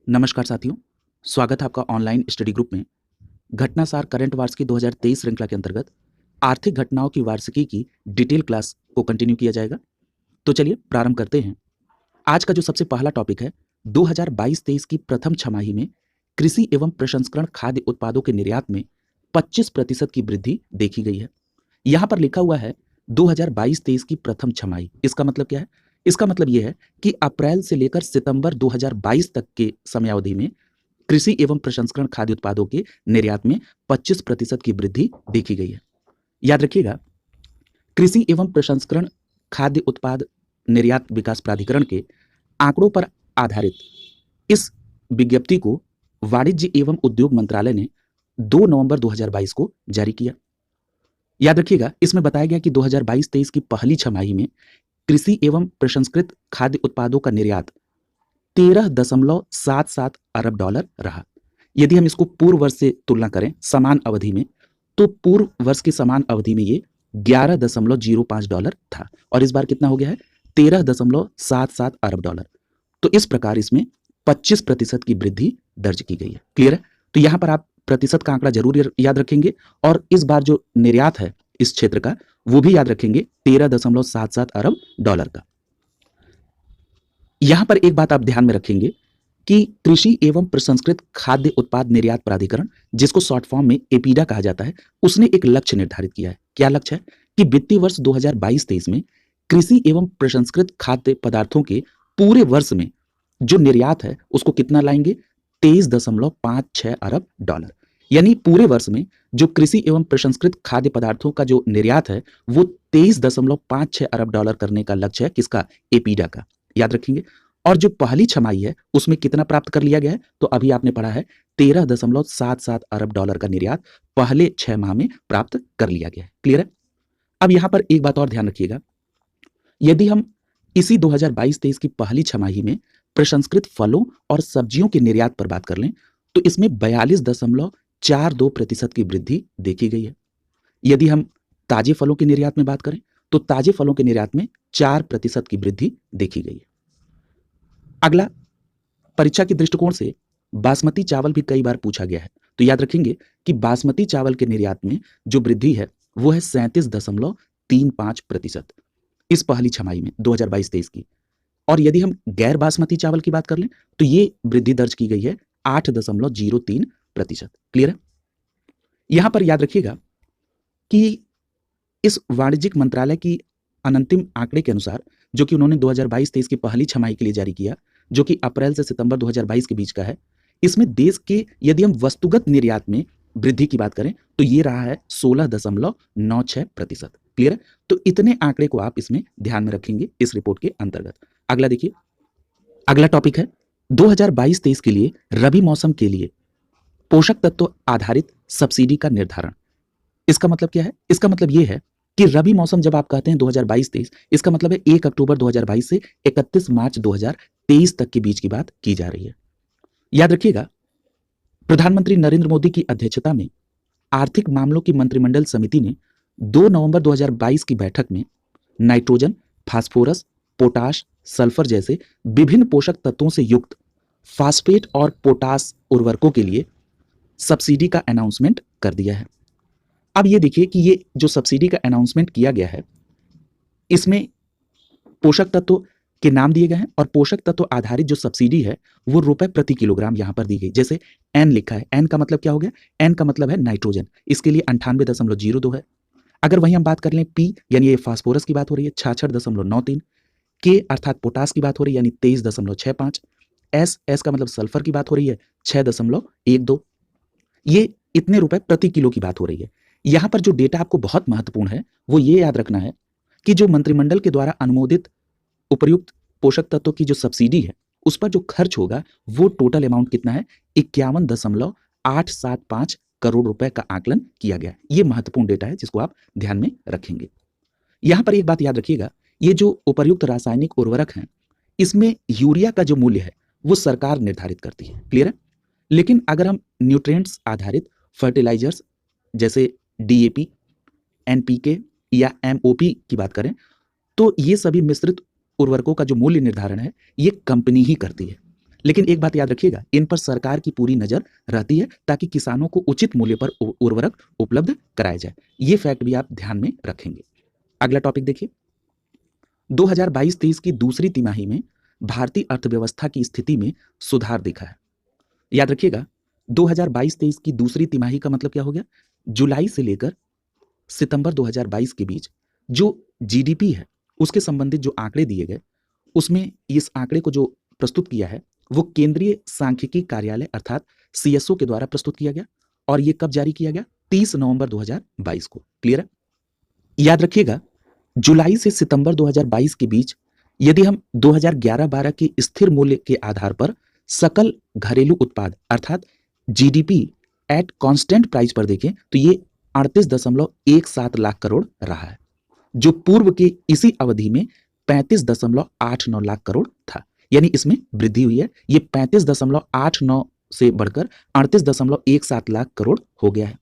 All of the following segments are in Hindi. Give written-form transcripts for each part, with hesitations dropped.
नमस्कार साथियों, स्वागत है आपका ऑनलाइन स्टडी ग्रुप में। घटनासार करंट वार्स की 2023 श्रृंखला के अंतर्गत आर्थिक घटनाओं की वार्षिकी की डिटेल क्लास को कंटिन्यू किया जाएगा। तो चलिए प्रारंभ करते हैं। आज का जो सबसे पहला टॉपिक है, 2022-23 की प्रथम छमाही में कृषि एवं प्रसंस्करण खाद्य उत्पादों के निर्यात में 25% की वृद्धि देखी गई है। यहाँ पर लिखा हुआ है 2022-23 की प्रथम छमाही। इसका मतलब क्या है? इसका मतलब यह है कि अप्रैल से लेकर सितंबर 2022 तक के समयावधि में कृषि एवं प्रसंस्करण खाद्य उत्पादों के निर्यात में 25% की वृद्धि देखी गई है। याद रखिएगा, कृषि एवं प्रसंस्करण खाद्य उत्पाद निर्यात विकास प्राधिकरण के आंकड़ों पर आधारित इस विज्ञप्ति को वाणिज्य एवं उद्योग मंत्रालय ने 2 नवंबर 2022 को जारी किया। याद रखिएगा, इसमें बताया गया कि 2022-23 की पहली छमाही में कृषि एवं प्रसंस्कृत खाद्य उत्पादों का निर्यात 13.77 अरब डॉलर रहा। यदि हम इसको पूर्व वर्ष से तुलना करें समान अवधि में, तो पूर्व वर्ष की समान अवधि में ये 11.05 डॉलर था और इस बार कितना हो गया है? 13.77 अरब डॉलर। तो इस प्रकार इसमें 25% की वृद्धि दर्ज की गई है। क्लियर है? तो यहां पर आप प्रतिशत का आंकड़ा जरूर याद रखेंगे और इस बार जो निर्यात है इस क्षेत्र का वो भी याद रखेंगे, 13.77 अरब डॉलर का। यहां पर एक बात आप ध्यान में रखेंगे कि कृषि एवं प्रसंस्कृत खाद्य उत्पाद निर्यात प्राधिकरण, जिसको शॉर्ट फॉर्म में एपीडा कहा जाता है, उसने एक लक्ष्य निर्धारित किया है। क्या लक्ष्य है? कि वित्तीय वर्ष 2022-23 में कृषि एवं प्रसंस्कृत खाद्य पदार्थों के पूरे वर्ष में जो निर्यात है उसको कितना लाएंगे? 23.56 अरब डॉलर। यानी पूरे वर्ष में जो कृषि एवं प्रसंस्कृत खाद्य पदार्थों का जो निर्यात है वो 23.56 अरब डॉलर करने का लक्ष्य है। किसका? एपीडा का। याद रखेंगे। और जो पहली छमाही है उसमें कितना प्राप्त कर लिया गया है? तो अभी आपने पढ़ा है 13.77 अरब डॉलर का निर्यात पहले 6 माह में प्राप्त कर लिया गया है। क्लियर है? अब यहां पर एक बात और ध्यान रखिएगा, यदि हम इसी 2022-23 की पहली छमाही में प्रसंस्कृत फलों और सब्जियों के निर्यात पर बात कर लें तो इसमें 42.42% की वृद्धि देखी गई है। यदि हम ताजे फलों के निर्यात में बात करें तो ताजे फलों के निर्यात में 4% की वृद्धि देखी गई है। अगला, परीक्षा के दृष्टिकोण से बासमती चावल भी कई बार पूछा गया है, तो याद रखेंगे कि बासमती चावल के निर्यात में जो वृद्धि है वो है 37.35% इस पहली छमाही में 2022-23 की। और यदि हम गैर बासमती चावल की बात कर लें तो ये वृद्धि दर्ज की गई है 8.03%। क्लियर है? यहां पर याद रखिएगा कि इस वाणिज्यिक मंत्रालय की अनंतिम आंकड़े के अनुसार, जो कि उन्होंने 2022-23 की पहली छमाही के लिए जारी किया, जो कि अप्रैल से सितंबर 2022 के बीच का है, इसमें देश के यदि हम वस्तुगत निर्यात में वृद्धि की बात करें तो ये रहा है 16.96%। क्लियर है? तो इतने आंकड़े को आप इसमें ध्यान में रखेंगे इस रिपोर्ट के अंतर्गत। अगला देखिए, अगला टॉपिक है 2022-23 के लिए रबी मौसम के लिए पोषक तत्व आधारित सब्सिडी का निर्धारण। इसका मतलब क्या है? इसका मतलब यह है कि रबी मौसम जब आप कहते हैं 2022-23, इसका मतलब है 1 अक्टूबर 2022 से 31 मार्च 2023 तक के बीच की बात की जा रही है। याद रखिएगा, प्रधानमंत्री नरेंद्र मोदी की अध्यक्षता में आर्थिक मामलों की मंत्रिमंडल समिति ने 2 नवंबर 2022 की बैठक में नाइट्रोजन, फास्फोरस, पोटाश, सल्फर जैसे विभिन्न पोषक तत्वों से युक्त फास्फेट और पोटास उर्वरकों के लिए सब्सिडी का अनाउंसमेंट कर दिया है। अब ये देखिए कि ये जो सब्सिडी का अनाउंसमेंट किया गया है इसमें पोषक तत्व के नाम दिए गए हैं और पोषक तत्व आधारित जो सब्सिडी है वो रुपए प्रति किलोग्राम यहां पर दी गई। जैसे एन लिखा है, एन का मतलब क्या हो गया? एन का मतलब है नाइट्रोजन, इसके लिए 98.02 है। अगर वहीं हम बात कर लें पी, यानी ये फास्फोरस की बात हो रही है, 66.93। के अर्थात पोटास की बात हो रही है, यानी 23.65। एस का मतलब सल्फर की बात हो रही है, 6.12। ये इतने रुपए प्रति किलो की बात हो रही है। यहां पर जो डेटा आपको बहुत महत्वपूर्ण है वो ये याद रखना है कि जो मंत्रिमंडल के द्वारा अनुमोदित उपर्युक्त पोषक तत्व की जो सब्सिडी है उस पर जो खर्च होगा वो टोटल अमाउंट कितना है? 51.875 करोड़ रुपए का आकलन किया गया है। ये महत्वपूर्ण डेटा है जिसको आप ध्यान में रखेंगे। यहां पर एक बात याद रखिएगा, ये जो उपर्युक्त रासायनिक उर्वरक हैं इसमें यूरिया का जो मूल्य है वो सरकार निर्धारित करती है। क्लियर है? लेकिन अगर हम न्यूट्रिएंट्स आधारित फर्टिलाइजर्स जैसे डीएपी, एनपीके या एमओपी की बात करें तो ये सभी मिश्रित उर्वरकों का जो मूल्य निर्धारण है ये कंपनी ही करती है। लेकिन एक बात याद रखिएगा, इन पर सरकार की पूरी नजर रहती है ताकि किसानों को उचित मूल्य पर उर्वरक उपलब्ध कराया जाए। ये फैक्ट भी आप ध्यान में रखेंगे। अगला टॉपिक देखिए, 2022-23 की दूसरी तिमाही में भारतीय अर्थव्यवस्था की स्थिति में सुधार दिखा है। याद रखिएगा, 2022-23 की दूसरी तिमाही का मतलब क्या हो गया? जुलाई से लेकर सितंबर 2022 के बीच जो जीडीपी है उसके संबंधित जो आंकड़े दिए गए, उसमें इस आंकड़े को जो प्रस्तुत किया है वो केंद्रीय सांख्यिकी कार्यालय अर्थात सीएसओ के द्वारा प्रस्तुत किया गया। और ये कब जारी किया गया? 30 नवंबर 2022 को। क्लियर है? याद रखिएगा, जुलाई से सितंबर 2022 के बीच यदि हम 2011-12 के स्थिर मूल्य के आधार पर सकल घरेलू उत्पाद अर्थात जीडीपी एट कांस्टेंट प्राइस पर देखें तो ये 38.17 लाख करोड़ रहा है, जो पूर्व के इसी अवधि में 35.89 लाख करोड़ था। यानी इसमें वृद्धि हुई है। ये 35.89 से बढ़कर 38.17 लाख करोड़ हो गया है।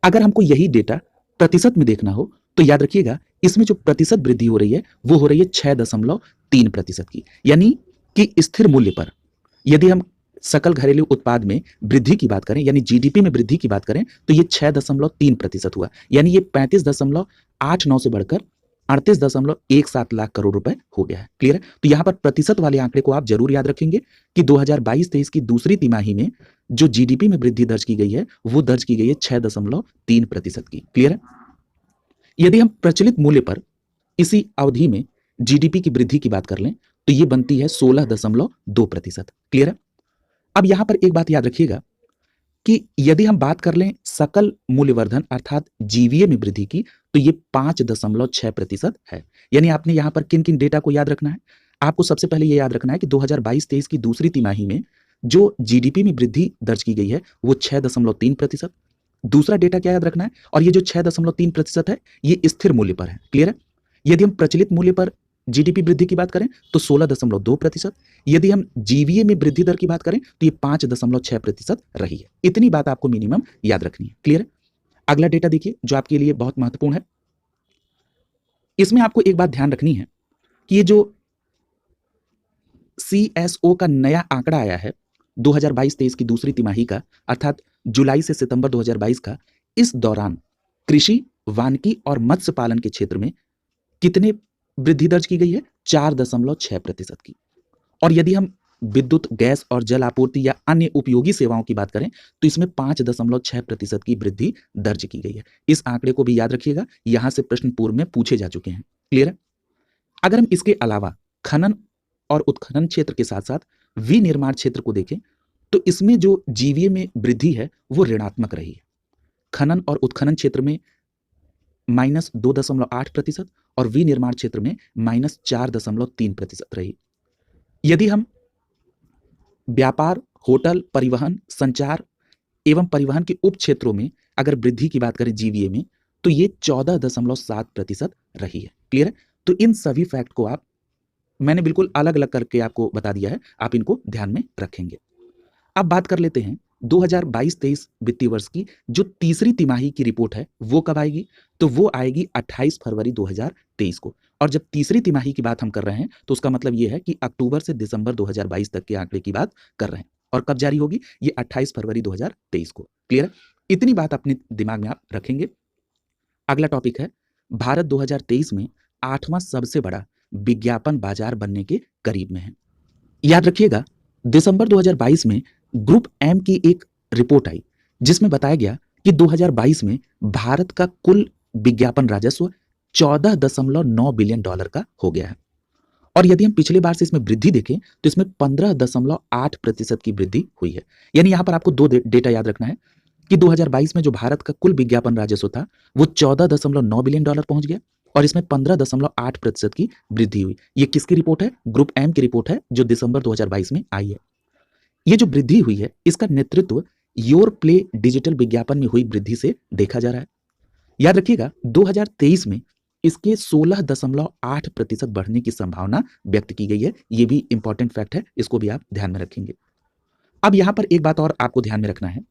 अगर हमको यही डेटा प्रतिशत में देखना हो तो याद रखिएगा, इसमें जो प्रतिशत वृद्धि हो रही है वो हो रही है 6.3% की। यानी कि स्थिर मूल्य पर यदि हम सकल घरेलू उत्पाद में वृद्धि की बात करें यानी जीडीपी में वृद्धि की बात करें तो ये 6.3% हुआ। यानी ये 35.89 से बढ़कर 38.17 लाख करोड़ रुपए हो गया है। क्लियर है? तो यहां पर प्रतिशत वाले आंकड़े को आप जरूर याद रखेंगे कि 2022-23 की दूसरी तिमाही में जो जीडीपी में वृद्धि दर्ज की गई है वो दर्ज की गई है 6.3% की। क्लियर है? यदि हम प्रचलित मूल्य पर इसी अवधि में जीडीपी की वृद्धि की बात कर लें तो ये बनती है 16.2%। क्लियर है? अब यहां पर एक बात याद रखिएगा कि यदि हम बात कर लें सकल मूल्यवर्धन अर्थात जीवीए में वृद्धि की तो ये 5.6% है। यानी आपने यहां पर किन किन डेटा को याद रखना है? आपको सबसे पहले ये याद रखना है कि 2022-23 की दूसरी तिमाही में जो जीडीपी में वृद्धि दर्ज की गई है वो 6.3%। दूसरा डेटा क्या याद रखना है? और ये जो 6.3% है ये स्थिर मूल्य पर है। क्लियर है? यदि हम प्रचलित मूल्य पर जीडीपी वृद्धि की बात करें तो 16.2%। यदि हम जीवीए में वृद्धि दर की बात करें तो ये 5.6% रही है। इतनी बात आपको मिनिमम याद रखनी है। क्लियर है? अगला डेटा देखिए जो आपके लिए बहुत महत्वपूर्ण है। इसमें आपको एक बात ध्यान रखनी है कि ये जो सीएसओ का नया आंकड़ा आया है 2022-23 की दूसरी तिमाही का अर्थात जुलाई से सितंबर 2022 का, इस दौरान कृषि, वानिकी और मत्स्य पालन के क्षेत्र में कितने वृद्धि दर्ज की गई है? 4.6% की। और यदि हम विद्युत, गैस और जल आपूर्ति या अन्य उपयोगी सेवाओं की बात करें तो इसमें 5.6% की वृद्धि दर्ज की गई है। इस आंकड़े को भी याद रखिएगा, यहां से प्रश्न पूर्व में पूछे जा चुके हैं। क्लियर है? अगर हम इसके अलावा खनन और उत्खनन क्षेत्र के साथ साथ विनिर्माण क्षेत्र को देखें तो इसमें जो जीवीए में वृद्धि है वो ऋणात्मक रही है। खनन और उत्खनन क्षेत्र में -2.8% और विनिर्माण क्षेत्र में -4.3% रही। यदि हम व्यापार, होटल, परिवहन, संचार एवं परिवहन के उप क्षेत्रों में अगर वृद्धि की बात करें जीवीए में तो ये 14.7% रही है। क्लियर है? तो इन सभी फैक्ट को मैंने बिल्कुल अलग अलग करके आपको बता दिया है, आप इनको ध्यान में रखेंगे। अब बात कर लेते हैं 2022-23 वित्तीय वर्ष की जो तीसरी तिमाही की रिपोर्ट है वो कब आएगी? तो वो आएगी 28 फरवरी 2023 को। और जब तीसरी तिमाही की बात हम कर रहे हैं तो उसका मतलब ये है कि अक्टूबर से दिसंबर 2022 तक के आंकड़े की बात कर रहे हैं। और कब जारी होगी? ये 28 फरवरी 2023 को। क्लियर है? इतनी बात अपने दिमाग में आप रखेंगे। अगला टॉपिक है, भारत 2023 में 8वां सबसे बड़ा विज्ञापन बाजार बनने के करीब में है। याद रखिएगा, दिसंबर 2022 में ग्रुप एम की एक रिपोर्ट आई जिसमें बताया गया कि 2022 में भारत का कुल विज्ञापन राजस्व $14.9 बिलियन का हो गया है। और यदि हम पिछले बार से इसमें वृद्धि देखें तो इसमें 15.8% की वृद्धि हुई है। यानी यहां पर आपको दो डेटा याद रखना है कि 2022 में जो भारत का कुल विज्ञापन राजस्व था वो $14.9 बिलियन पहुंच गया और इसमें 15.8% की वृद्धि हुई। ये किसकी रिपोर्ट है? ग्रुप एम की रिपोर्ट है जो दिसंबर 2022 में आई है। ये जो वृद्धि हुई है इसका नेतृत्व योर प्ले डिजिटल विज्ञापन में हुई वृद्धि से देखा जा रहा है। याद रखिएगा, 2023 में इसके 16.8% बढ़ने की संभावना व्यक्त की गई है। ये भी इंपॉर्टेंट फैक्ट है, इसको भी आप ध्यान में रखेंगे। अब यहां पर एक बात और आपको ध्यान में रखना है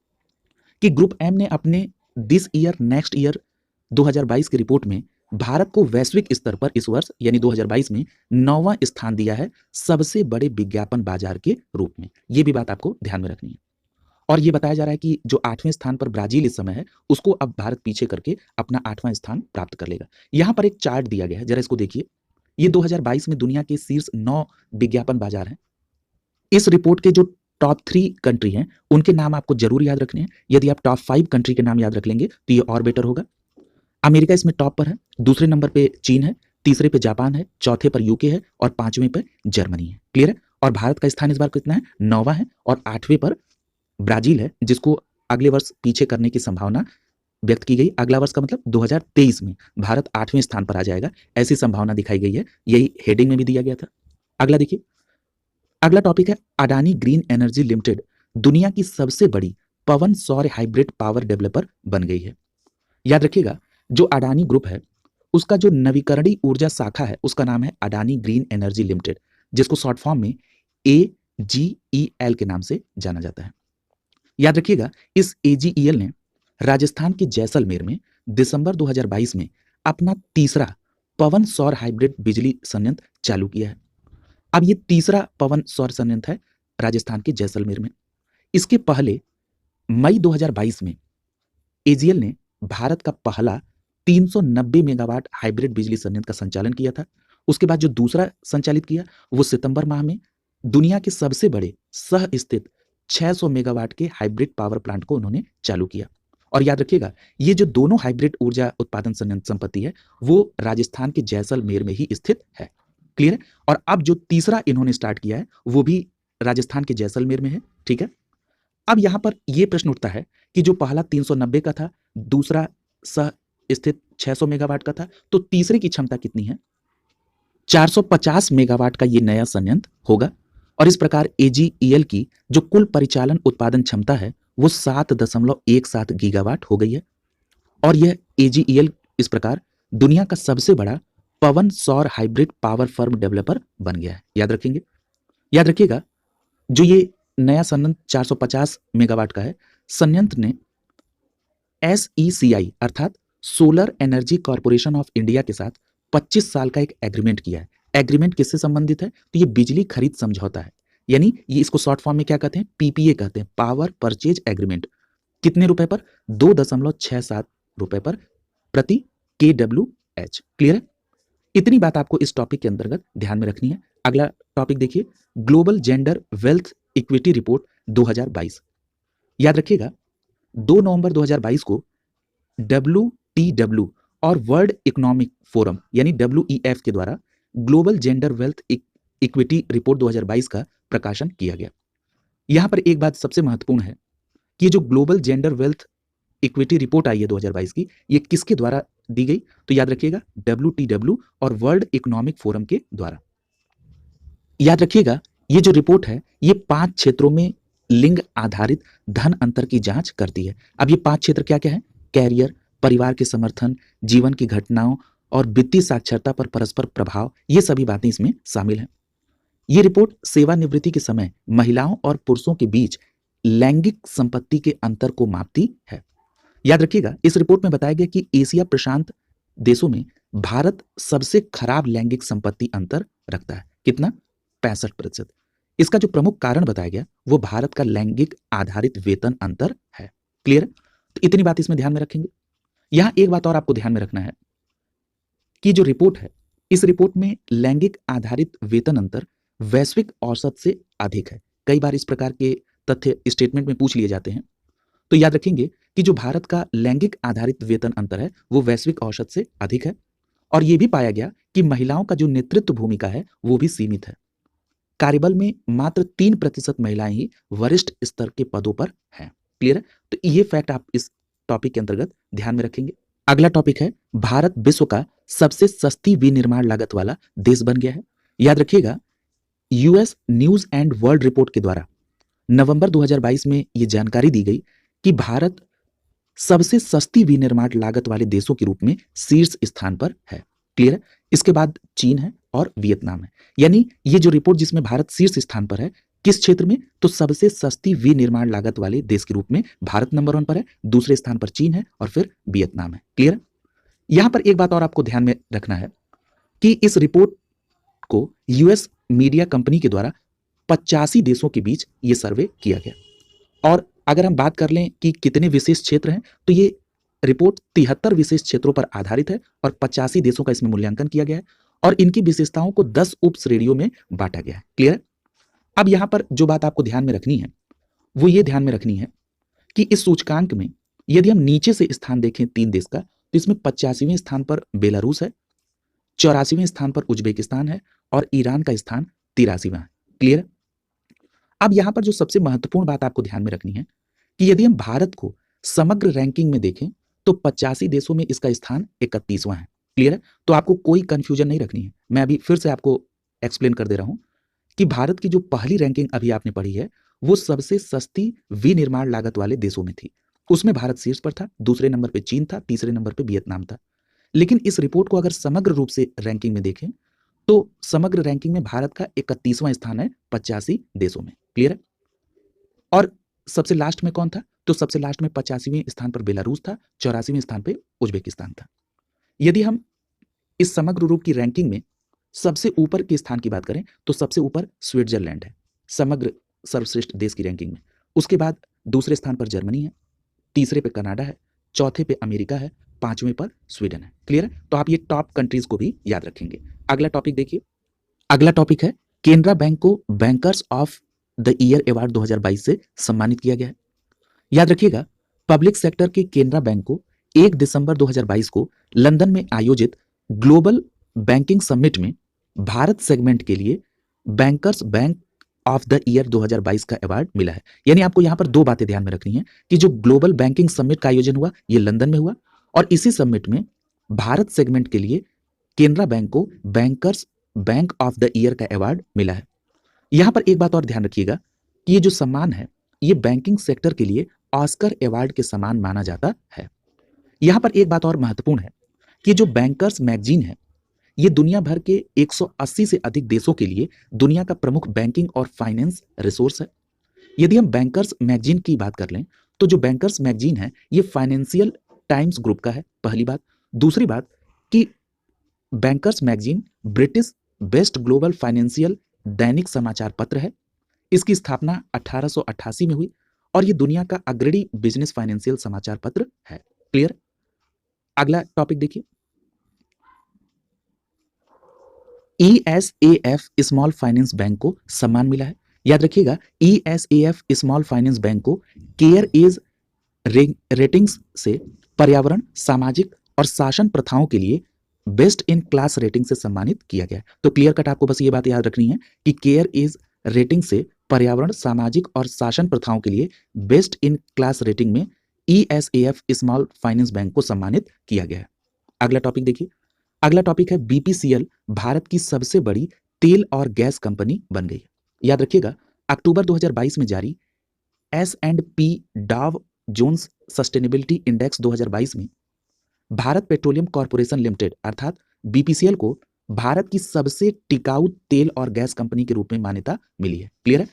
कि ग्रुप एम ने अपने दिस ईयर नेक्स्ट ईयर 2022 की रिपोर्ट में भारत को वैश्विक स्तर पर इस वर्ष यानी 2022 में 9वां स्थान दिया है सबसे बड़े विज्ञापन बाजार के रूप में। ये भी बात आपको ध्यान में रखनी है। और ये बताया जा रहा है कि जो 8वें स्थान पर ब्राजील इस समय है, उसको अब भारत पीछे करके अपना 8वां स्थान प्राप्त कर लेगा। यहाँ पर एक चार्ट दिया गया है, जरा इसको देखिए। ये 2022 में दुनिया के शीर्ष 9 विज्ञापन बाजार हैं। इस रिपोर्ट के जो टॉप 3 कंट्री हैं, उनके नाम आपको जरूर याद रखने हैं। यदि आप टॉप 5 कंट्री के नाम याद रख लेंगे तो ये और बेटर होगा। अमेरिका इसमें टॉप पर है, दूसरे नंबर पे चीन है, तीसरे पे जापान है, चौथे पर यूके है और 5वें पे जर्मनी है। क्लियर है? और भारत का स्थान इस बार कितना है? 9वां है और 8वें पर ब्राजील है, जिसको अगले वर्ष पीछे करने की संभावना व्यक्त की गई। अगला वर्ष का मतलब 2023 में भारत 8वें स्थान पर आ जाएगा, ऐसी संभावना दिखाई गई है। यही हेडिंग में भी दिया गया था। अगला देखिए, अगला टॉपिक है अडानी ग्रीन एनर्जी लिमिटेड दुनिया की सबसे बड़ी पवन सौर हाइब्रिड पावर डेवलपर बन गई है। याद रखिएगा, जो अडानी ग्रुप है उसका जो नवीकरणीय ऊर्जा शाखा है उसका नाम है अडानी ग्रीन एनर्जी लिमिटेड, जिसको शॉर्ट फॉर्म में AGEL के नाम से जाना जाता है। याद रखिएगा, इस AGEL ने राजस्थान के जैसलमेर में दिसंबर 2022 में अपना तीसरा पवन सौर हाइब्रिड बिजली संयंत्र चालू किया है। अब ये तीसरा पवन सौर संयंत्र है राजस्थान के जैसलमेर में। इसके पहले मई 2022 में AGL ने भारत का पहला 390 मेगावाट हाइब्रिड बिजली संयंत्र का संचालन किया था। उसके बाद जो दूसरा संचालित किया वो सितंबर माह में दुनिया के सबसे बड़े सह स्थित 600 मेगावाट के हाइब्रिड पावर प्लांट को उन्होंने चालू किया। और याद रखिएगा, ये जो दोनों हाइब्रिड ऊर्जा उत्पादन संयंत्र संपत्ति है वो राजस्थान के जैसलमेर में ही स्थित है। क्लियर है? और अब जो तीसरा इन्होंने स्टार्ट किया है वो भी राजस्थान के जैसलमेर में है। ठीक है? अब यहां पर यह प्रश्न उठता है कि जो पहला 390 का था, दूसरा सह स्थित 600 मेगावाट का था, तो तीसरे की क्षमता कितनी है? 450 मेगावाट का ये नया संयंत्र होगा। और इस प्रकार AGEL की जो कुल परिचालन उत्पादन क्षमता है वो 7.17 गीगावाट हो गई है। और यह AGEL इस प्रकार दुनिया का सबसे बड़ा पवन सौर हाइब्रिड पावर फर्म डेवलपर बन गया है। याद रखेंगे, याद रखिएगा, जो ये नया संयंत्र 450 मेगावाट का है, संयंत्र ने SECI अर्थात solar energy corporation of India के साथ 25 साल का एक एग्रीमेंट किया है। एग्रीमेंट किससे संबंधित है? तो ये बिजली खरीद समझौता है, यानी ये इसको शॉर्ट फॉर्म में क्या कहते हैं? PPA कहते हैं, पावर परचेज एग्रीमेंट। कितने रुपए पर? 2.67 रुपए पर प्रति kWh। क्लियर है? इतनी बात आपको इस टॉपिक के अंतर्गत ध्यान में रखनी है। अगला टॉपिक देखिए, global gender wealth equity report 2022। याद रखिएगा, 2 नवंबर 2022 को WTW और वर्ल्ड इकोनॉमिक फोरम यानी WEF के द्वारा global gender wealth equity report 2022 का प्रकाशन किया गया। यहां पर एक बात सबसे महत्वपूर्ण है कि जो global gender wealth equity report आई है 2022 की, ये किसके द्वारा दी गई? तो याद रखिएगा, WTW और वर्ल्ड इकोनॉमिक फोरम के द्वारा। याद रखिएगा, ये जो रिपोर्ट है ये 5 क्षेत्रों में लिंग आधारित धन अंतर की जांच करती है। अब ये 5 क्षेत्र क्या क्या है? कैरियर, परिवार के समर्थन, जीवन की घटनाओं और वित्तीय साक्षरता पर परस्पर प्रभाव, ये सभी बातें इसमें शामिल हैं। ये रिपोर्ट सेवानिवृत्ति के समय महिलाओं और पुरुषों के बीच लैंगिक संपत्ति के अंतर को मापती है। याद रखिएगा, इस रिपोर्ट में बताया गया कि एशिया प्रशांत देशों में भारत सबसे खराब लैंगिक संपत्ति अंतर रखता है। कितना? 65%। इसका जो प्रमुख कारण बताया गया वो भारत का लैंगिक आधारित वेतन अंतर है। क्लियर? तो इतनी बात इसमें ध्यान में रखेंगे। यहां एक बात और आपको ध्यान में रखना है कि जो रिपोर्ट है, इस रिपोर्ट में लैंगिक आधारित वेतन अंतर वैश्विक औसत से अधिक है। कई बार इस प्रकार के तथ्य स्टेटमेंट में पूछ लिए जाते हैं, तो याद रखेंगे कि जो भारत का लैंगिक आधारित वेतन अंतर है वो वैश्विक औसत से अधिक है। और यह भी पाया गया कि महिलाओं का जो नेतृत्व भूमिका है वो भी सीमित है। कार्यबल में मात्र 3% महिलाएं ही वरिष्ठ स्तर के पदों पर हैं। क्लियर है? तो ये फैक्ट आप इस टॉपिक के अंतर्गत ध्यान में रखेंगे। अगला टॉपिक है, भारत विश्व का सबसे सस्ती विनिर्माण लागत वाला देश बन गया है। याद रखिएगा, US news and world report के द्वारा नवंबर 2022 में यह जानकारी दी गई कि भारत सबसे सस्ती विनिर्माण लागत वाले देशों के रूप में शीर्ष स्थान पर है। क्लियर है? इसके बाद चीन है और वियतनाम है। यानी ये जो रिपोर्ट जिसमें भारत शीर्ष स्थान पर है, किस क्षेत्र में? तो सबसे सस्ती विनिर्माण लागत वाले देश के रूप में भारत नंबर 1 पर है, दूसरे स्थान पर चीन है और फिर वियतनाम है। क्लियर? यहां पर एक बात और आपको ध्यान में रखना है कि इस रिपोर्ट को यूएस मीडिया कंपनी के द्वारा 85 देशों के बीच ये सर्वे किया गया। और अगर हम बात कर लें कि कितने विशेष क्षेत्र हैं, तो ये रिपोर्ट 73 विशेष क्षेत्रों पर आधारित है और 85 देशों का इसमें मूल्यांकन किया गया है और इनकी विशेषताओं को 10 उप श्रेणियों में बांटा गया है। क्लियर है? अब यहां पर जो बात आपको ध्यान में रखनी है वो ये ध्यान में रखनी है कि इस सूचकांक में यदि हम नीचे से स्थान देखें 3 देश का, तो इसमें 85वें स्थान पर बेलारूस है, 84वें स्थान पर उज्बेकिस्तान है और ईरान का स्थान 83वां है। क्लियर है? अब यहां पर जो सबसे महत्वपूर्ण बात आपको ध्यान में रखनी है कि यदि हम भारत को समग्र रैंकिंग में देखें तो 85 देशों में इसका स्थान 31वां है। क्लियर है? तो आपको कोई कंफ्यूजन नहीं रखनी है। मैं अभी फिर से आपको एक्सप्लेन कर दे रहा हूं कि भारत की जो पहली रैंकिंग अभी आपने पढ़ी है वो सबसे सस्ती विनिर्माण लागत वाले देशों में थी। उसमें भारत शीर्ष पर था, दूसरे नंबर पे चीन था, तीसरे नंबर पे वियतनाम था। लेकिन इस रिपोर्ट को अगर समग्र रूप से रैंकिंग में देखें तो समग्र रैंकिंग में भारत का 31वां स्थान है 85 देशों में। क्लियर है? और सबसे लास्ट में कौन था? तो सबसे लास्ट में 85वें स्थान पर बेलारूस था, 84वें स्थान पे उज्बेकिस्तान था। यदि हम इस समग्र रूप की रैंकिंग में सबसे ऊपर के स्थान की बात करें तो सबसे ऊपर स्विट्जरलैंड है समग्र सर्वश्रेष्ठ देश की रैंकिंग में। उसके बाद दूसरे स्थान पर जर्मनी है, तीसरे पे कनाडा है, चौथे पे अमेरिका है, पांचवें पर स्वीडन है। क्लियर है? तो आप ये टॉप कंट्रीज को भी याद रखेंगे। अगला टॉपिक देखिए। अगला टॉपिक है केनरा बैंक को bankers of the year award 2022 से सम्मानित किया गया है। याद रखिएगा, पब्लिक सेक्टर के केनरा बैंक को 1 दिसंबर 2022 को लंदन में आयोजित ग्लोबल बैंकिंग समिट में भारत सेगमेंट के लिए bankers bank of the year 2022 का अवार्ड मिला है। यानी आपको यहां पर दो बातें ध्यान में रखनी है कि जो ग्लोबल बैंकिंग समिट का आयोजन हुआ ये लंदन में हुआ और इसी समिट में भारत सेगमेंट के लिए केनरा बैंक को bankers bank of the year का अवार्ड मिला है। यहां पर एक बात और ध्यान रखिएगा कि ये जो सम्मान है ये बैंकिंग सेक्टर के लिए ऑस्कर अवार्ड के समान माना जाता है। यहां पर एक बात और महत्वपूर्ण है कि जो बैंकर्स मैगजीन है ये दुनिया भर के 180 से अधिक देशों के लिए दुनिया का प्रमुख बैंकिंग और फाइनेंस रिसोर्स है। यदि हम बैंकर्स मैगजीन की बात कर लें तो जो बैंकर्स मैगजीन है ये फाइनेंशियल टाइम्स ग्रुप का है, पहली बात। दूसरी बात कि bankers magazine British best global financial दैनिक समाचार पत्र है। इसकी स्थापना 1888 में हुई और ये दुनिया का अग्रणी बिजनेस फाइनेंशियल समाचार पत्र है। क्लियर? अगला टॉपिक देखिए। ESAF स्मॉल फाइनेंस बैंक को सम्मान मिला है। याद रखिएगा, ESAF स्मॉल फाइनेंस बैंक को केयर एज रेटिंग्स से पर्यावरण, सामाजिक और शासन प्रथाओं के लिए बेस्ट इन क्लास रेटिंग से सम्मानित किया गया। तो क्लियर कट आपको बस ये बात याद रखनी है कि केयर एज रेटिंग से पर्यावरण, सामाजिक और शासन प्रथाओं के लिए बेस्ट इन क्लास रेटिंग में ESAF स्मॉल फाइनेंस बैंक को सम्मानित किया गया है। अगला टॉपिक देखिए। अगला टॉपिक है BPCL भारत की सबसे बड़ी तेल और गैस कंपनी बन गई। याद रखिएगा, अक्टूबर 2022 में जारी S&P डाव जोन्स सस्टेनेबिलिटी इंडेक्स 2022 में भारत पेट्रोलियम कॉर्पोरेशन लिमिटेड अर्थात BPCL को भारत की सबसे टिकाऊ तेल और गैस कंपनी के रूप में मान्यता मिली है। क्लियर है?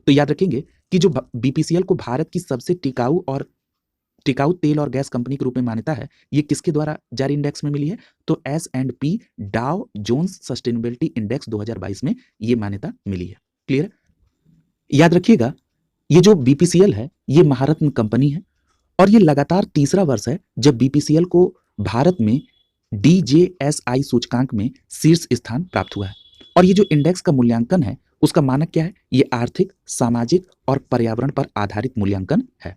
तो याद रखेंगे कि जो BPCL को भारत की सबसे टिकाऊ तेल और गैस कंपनी के रूप में मान्यता है ये किसके द्वारा जारी इंडेक्स में मिली है? तो S&P डाव जोन्स सस्टेनेबिलिटी इंडेक्स 2022 में ये मान्यता मिली है। क्लियर? याद रखिएगा, ये जो BPCL है ये महारत्न कंपनी है और ये लगातार तीसरा वर्ष है जब BPCL को भारत में DJSI सूचकांक में शीर्ष स्थान प्राप्त हुआ है। और ये जो इंडेक्स का मूल्यांकन है उसका मानक क्या है? ये आर्थिक, सामाजिक और पर्यावरण पर आधारित मूल्यांकन है।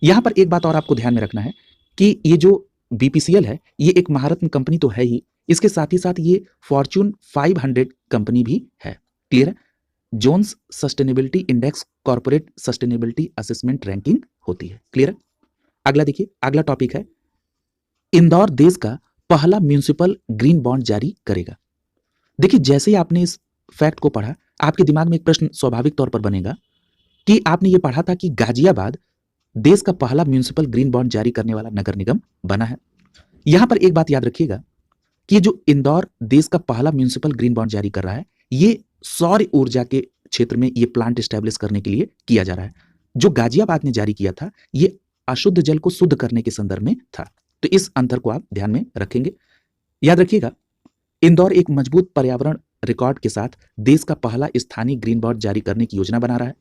यहां पर एक बात और आपको ध्यान में रखना है कि ये जो BPCL है ये एक महारत्न कंपनी तो है ही, इसके साथ ही साथ ये फॉर्च्यून 500 कंपनी भी है। क्लियर है? Jones sustainability index corporate sustainability assessment ranking होती है। क्लियर है? अगला देखिए। अगला टॉपिक है इंदौर देश का पहला म्युनिसिपल ग्रीन बॉन्ड जारी करेगा। देखिए, जैसे ही आपने इस फैक्ट को पढ़ा आपके दिमाग में एक प्रश्न स्वाभाविक तौर पर बनेगा कि आपने ये पढ़ा था कि गाजियाबाद देश का पहला म्युनिसिपल ग्रीन बॉन्ड जारी करने वाला नगर निगम बना है। यहां पर एक बात याद रखिएगा कि जो इंदौर देश का पहला म्युनिसिपल ग्रीन बॉन्ड जारी कर रहा है ये सौर ऊर्जा के क्षेत्र में ये प्लांट स्टैब्लिश करने के लिए किया जा रहा है। जो गाजियाबाद ने जारी किया था ये अशुद्ध जल को शुद्ध करने के संदर्भ में था। तो इस अंतर को आप ध्यान में रखेंगे। याद रखिएगा, इंदौर एक मजबूत पर्यावरण रिकॉर्ड के साथ देश का पहला स्थानीय ग्रीन बॉन्ड जारी करने की योजना बना रहा है,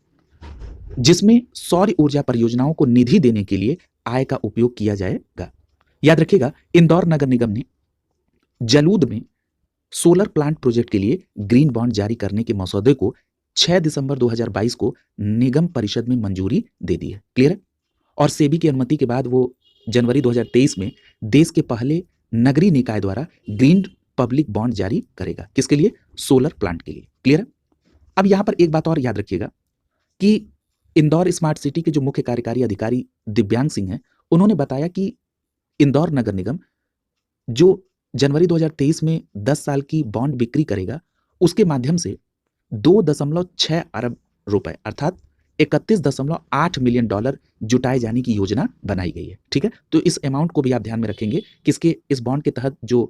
जिसमें सौर ऊर्जा परियोजनाओं को निधि देने के लिए आय का उपयोग किया जाएगा। याद रखिएगा, इंदौर नगर निगम ने जलूद में सोलर प्लांट प्रोजेक्ट के लिए ग्रीन बॉन्ड जारी करने के मसौदे को 6 दिसंबर 2022 को निगम परिषद में मंजूरी दे दी है। क्लियर है? और सेबी की अनुमति के बाद वो जनवरी 2023 में देश के पहले नगरीय निकाय द्वारा ग्रीन पब्लिक बॉन्ड जारी करेगा। किसके लिए? सोलर प्लांट के लिए। क्लियर है? अब यहां पर एक बात और याद रखिएगा कि इंदौर स्मार्ट सिटी के जो मुख्य कार्यकारी अधिकारी दिव्यांग सिंह हैं, उन्होंने बताया कि इंदौर नगर निगम जो जनवरी 2023 में 10 साल की बॉन्ड बिक्री करेगा, उसके माध्यम से 2.6 अरब रुपए अर्थात 31.8 मिलियन डॉलर जुटाए जाने की योजना बनाई गई है। ठीक है, तो इस अमाउंट को भी आप ध्यान में रखेंगे कि इस बॉन्ड के तहत जो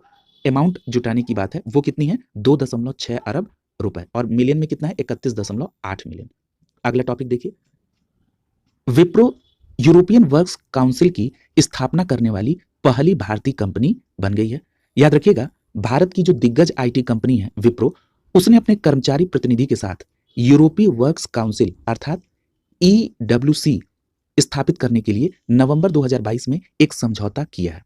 अमाउंट जुटाने की बात है वो कितनी है? 2.6 अरब रुपए, और मिलियन में कितना है? 31.8 मिलियन। अगला टॉपिक देखिए, विप्रो यूरोपियन वर्क्स काउंसिल की स्थापना करने वाली पहली भारतीय कंपनी बन गई है। याद रखिएगा, भारत की जो दिग्गज आईटी कंपनी है विप्रो, उसने अपने कर्मचारी प्रतिनिधि के साथ यूरोपीय वर्क्स काउंसिल अर्थात EWC स्थापित करने के लिए नवंबर 2022 में एक समझौता किया है,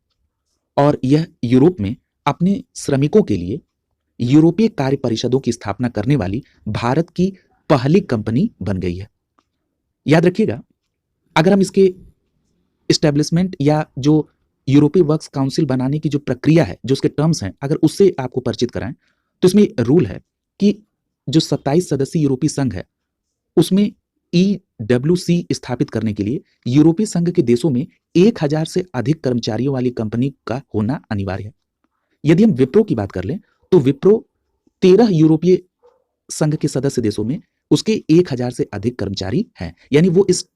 और यह यूरोप में अपने श्रमिकों के लिए यूरोपीय कार्य परिषदों की स्थापना करने वाली भारत की पहली कंपनी बन गई है। याद रखिएगा, अगर हम इसके एस्टेब्लिशमेंट या जो यूरोपीय वर्क्स काउंसिल बनाने की जो प्रक्रिया है, जो उसके टर्म्स हैं, अगर उससे आपको परिचित कराएं, तो इसमें रूल है कि जो 27 सदस्यीय यूरोपीय संघ है, उसमें EWC स्थापित करने के लिए यूरोपीय संघ के देशों में 1000 से अधिक कर्मचारियों वाली कंपनी का होना अनिवार्य है। यदि हम विप्रो की बात कर लें, तो विप्रो 13 यूरोपीय संघ के सदस्य देशों में उसके 1000 से अधिक कर्मचारी हैं, यानी वो इस